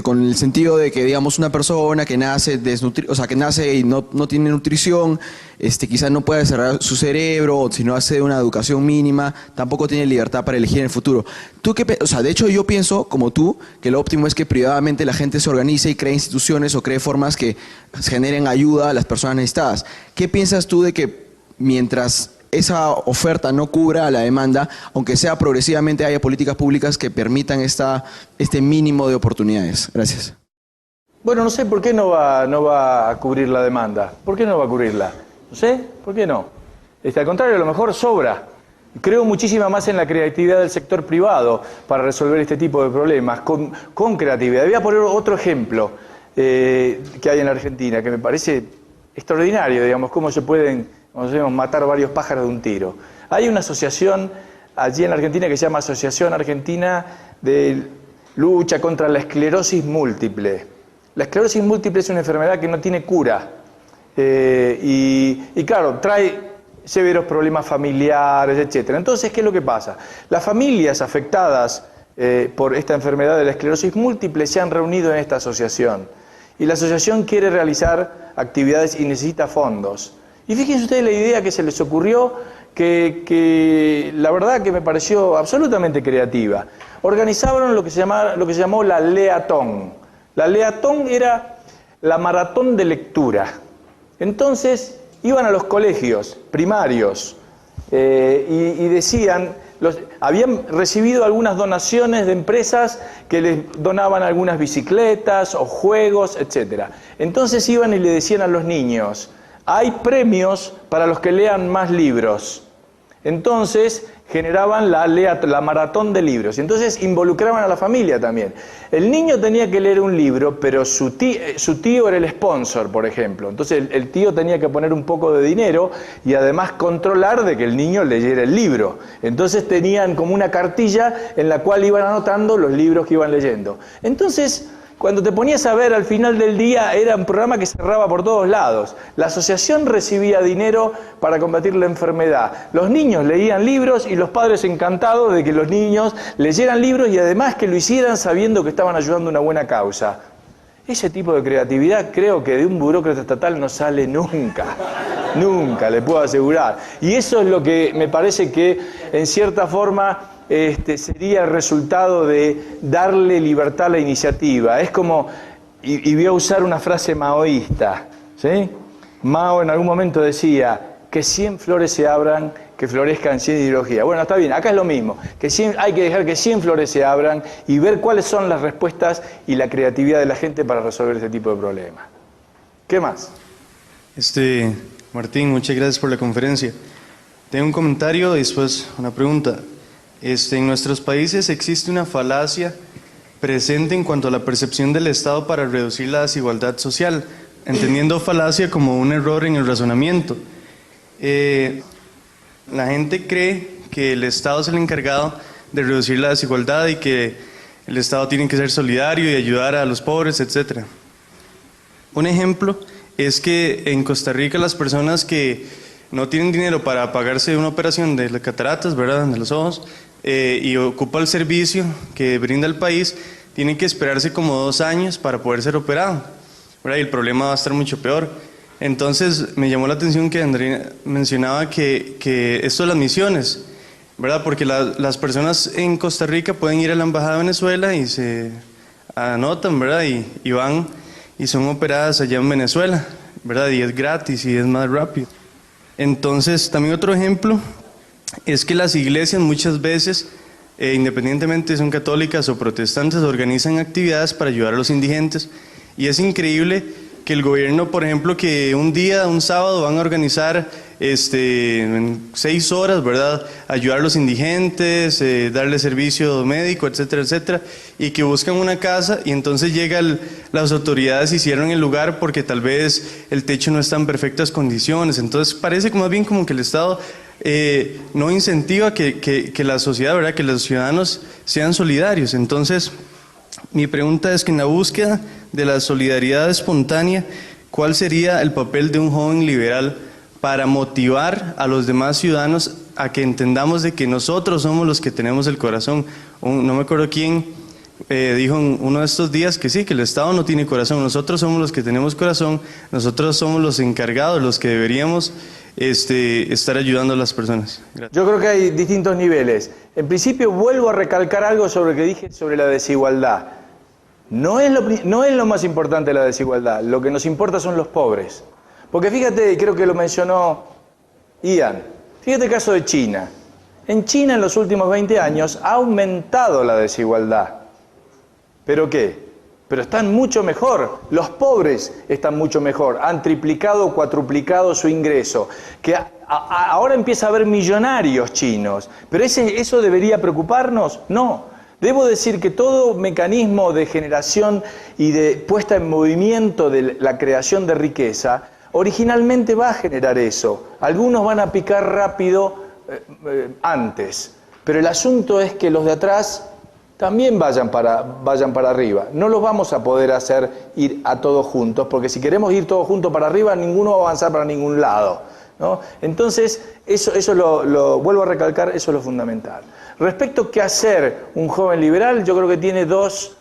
con el sentido de que, digamos, una persona que nace que nace y no tiene nutrición, quizás no puede desarrollar su cerebro, o si no hace una educación mínima, tampoco tiene libertad para elegir en el futuro. De hecho yo pienso, como tú, que lo óptimo es que privadamente la gente se organice y cree instituciones o cree formas que generen ayuda a las personas necesitadas. ¿Qué piensas tú de que mientras esa oferta no cubra la demanda, aunque sea progresivamente haya políticas públicas que permitan este mínimo de oportunidades? Gracias. Bueno, no sé por qué no va a cubrir la demanda. ¿Por qué no va a cubrirla? No sé, ¿por qué no? Al contrario, a lo mejor sobra. Creo muchísima más en la creatividad del sector privado para resolver este tipo de problemas, con creatividad. Voy a poner otro ejemplo que hay en la Argentina, que me parece extraordinario, digamos, cómo se pueden matar varios pájaros de un tiro. Hay una asociación allí en la Argentina que se llama Asociación Argentina de Lucha contra la Esclerosis Múltiple. La esclerosis múltiple es una enfermedad que no tiene cura y claro, trae severos problemas familiares, etc. Entonces, ¿qué es lo que pasa? Las familias afectadas por esta enfermedad de la esclerosis múltiple se han reunido en esta asociación y la asociación quiere realizar actividades y necesita fondos. Y fíjense ustedes la idea que se les ocurrió que la verdad que me pareció absolutamente creativa. Organizaron lo que se llamó la Leatón. La Leatón era la maratón de lectura. Entonces iban a los colegios primarios y decían, habían recibido algunas donaciones de empresas que les donaban algunas bicicletas o juegos, etc. Entonces iban y le decían a los niños, hay premios para los que lean más libros. Entonces generaban la maratón de libros. Entonces involucraban a la familia también. El niño tenía que leer un libro, pero su tío era el sponsor, por ejemplo. Entonces el tío tenía que poner un poco de dinero y además controlar de que el niño leyera el libro. Entonces tenían como una cartilla en la cual iban anotando los libros que iban leyendo. Entonces, cuando te ponías a ver al final del día, era un programa que cerraba por todos lados. La asociación recibía dinero para combatir la enfermedad. Los niños leían libros y los padres encantados de que los niños leyeran libros y además que lo hicieran sabiendo que estaban ayudando a una buena causa. Ese tipo de creatividad creo que de un burócrata estatal no sale nunca. Nunca, le puedo asegurar. Y eso es lo que me parece que, en cierta forma, sería el resultado de darle libertad a la iniciativa. Es como, y voy a usar una frase maoísta, ¿sí? Mao en algún momento decía, que 100 flores se abran, que florezcan 100 ideologías. Bueno, está bien, acá es lo mismo, hay que dejar que 100 flores se abran y ver cuáles son las respuestas y la creatividad de la gente para resolver este tipo de problemas. ¿Qué más? Martín, muchas gracias por la conferencia. Tengo un comentario y después una pregunta. En nuestros países existe una falacia presente en cuanto a la percepción del Estado para reducir la desigualdad social, entendiendo falacia como un error en el razonamiento. La gente cree que el Estado es el encargado de reducir la desigualdad y que el Estado tiene que ser solidario y ayudar a los pobres, etc. Un ejemplo es que en Costa Rica las personas que no tienen dinero para pagarse una operación de las cataratas, ¿verdad?, de los ojos, y ocupa el servicio que brinda el país, tienen que esperarse como 2 años para poder ser operado, ¿verdad? Y el problema va a estar mucho peor. Entonces me llamó la atención que Andrea mencionaba que esto de las misiones, ¿verdad? Porque las personas en Costa Rica pueden ir a la Embajada de Venezuela y se anotan, ¿verdad? Y van y son operadas allá en Venezuela, ¿verdad? Y es gratis y es más rápido. Entonces, también otro ejemplo es que las iglesias muchas veces, independientemente si son católicas o protestantes, organizan actividades para ayudar a los indigentes. Y es increíble que el gobierno, por ejemplo, que un sábado van a organizar en 6 horas, ¿verdad?, ayudar a los indigentes, darle servicio médico, etcétera, etcétera, y que buscan una casa y entonces las autoridades y cierran el lugar porque tal vez el techo no está en perfectas condiciones. Entonces parece más bien como que el Estado no incentiva que la sociedad, ¿verdad?, que los ciudadanos sean solidarios. Entonces, mi pregunta es que en la búsqueda de la solidaridad espontánea, ¿cuál sería el papel de un joven liberal para motivar a los demás ciudadanos a que entendamos de que nosotros somos los que tenemos el corazón? No me acuerdo quién dijo en uno de estos días que sí, que el Estado no tiene corazón, nosotros somos los que tenemos corazón, nosotros somos los encargados, los que deberíamos estar ayudando a las personas. Gracias. Yo creo que hay distintos niveles. En principio vuelvo a recalcar algo sobre lo que dije sobre la desigualdad. No es lo más importante la desigualdad, lo que nos importa son los pobres. Porque fíjate, y creo que lo mencionó Ian, fíjate el caso de China. En China en los últimos 20 años ha aumentado la desigualdad. ¿Pero qué? Pero están mucho mejor, los pobres están mucho mejor, han triplicado o cuatruplicado su ingreso, que ahora empieza a haber millonarios chinos, pero ¿eso debería preocuparnos? No. Debo decir que todo mecanismo de generación y de puesta en movimiento de la creación de riqueza, originalmente va a generar eso. Algunos van a picar rápido antes, pero el asunto es que los de atrás también vayan para arriba. No los vamos a poder hacer ir a todos juntos, porque si queremos ir todos juntos para arriba, ninguno va a avanzar para ningún lado, ¿no? Entonces, eso lo vuelvo a recalcar, eso es lo fundamental. Respecto a qué hacer un joven liberal, yo creo que tiene 2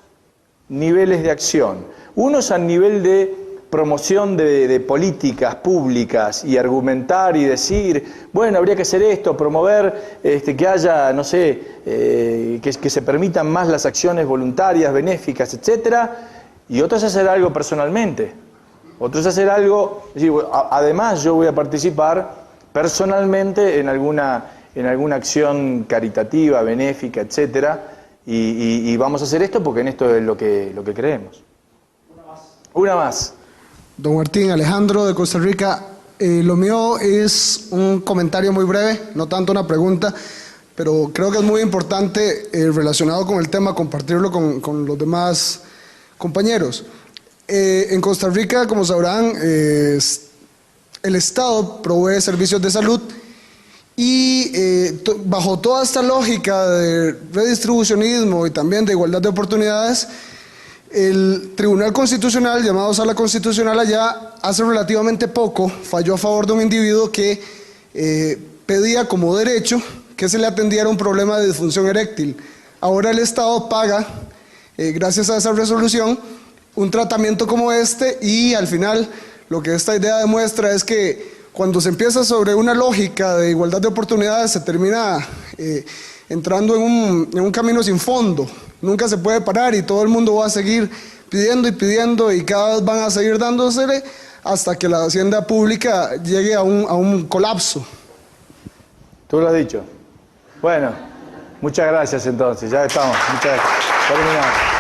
niveles de acción. Uno es a nivel de promoción de políticas públicas y argumentar y decir, bueno, habría que hacer esto, promover que haya, no sé, que se permitan más las acciones voluntarias, benéficas, etcétera, y otro es hacer algo personalmente. Otro es hacer algo, además yo voy a participar personalmente en alguna acción caritativa, benéfica, etcétera, y vamos a hacer esto porque en esto es lo que creemos. Una más. Don Martín, Alejandro de Costa Rica. Lo mío es un comentario muy breve, no tanto una pregunta, pero creo que es muy importante relacionado con el tema compartirlo con los demás compañeros. En Costa Rica, como sabrán, el Estado provee servicios de salud y bajo toda esta lógica de redistribucionismo y también de igualdad de oportunidades, el Tribunal Constitucional, llamado Sala Constitucional allá, hace relativamente poco falló a favor de un individuo que pedía como derecho que se le atendiera un problema de disfunción eréctil. Ahora el Estado paga, gracias a esa resolución, un tratamiento como este, y al final lo que esta idea demuestra es que cuando se empieza sobre una lógica de igualdad de oportunidades se termina entrando en un camino sin fondo. Nunca se puede parar y todo el mundo va a seguir pidiendo y pidiendo y cada vez van a seguir dándosele hasta que la hacienda pública llegue a un colapso. Tú lo has dicho. Bueno, muchas gracias entonces, ya estamos. Muchas gracias. Terminamos.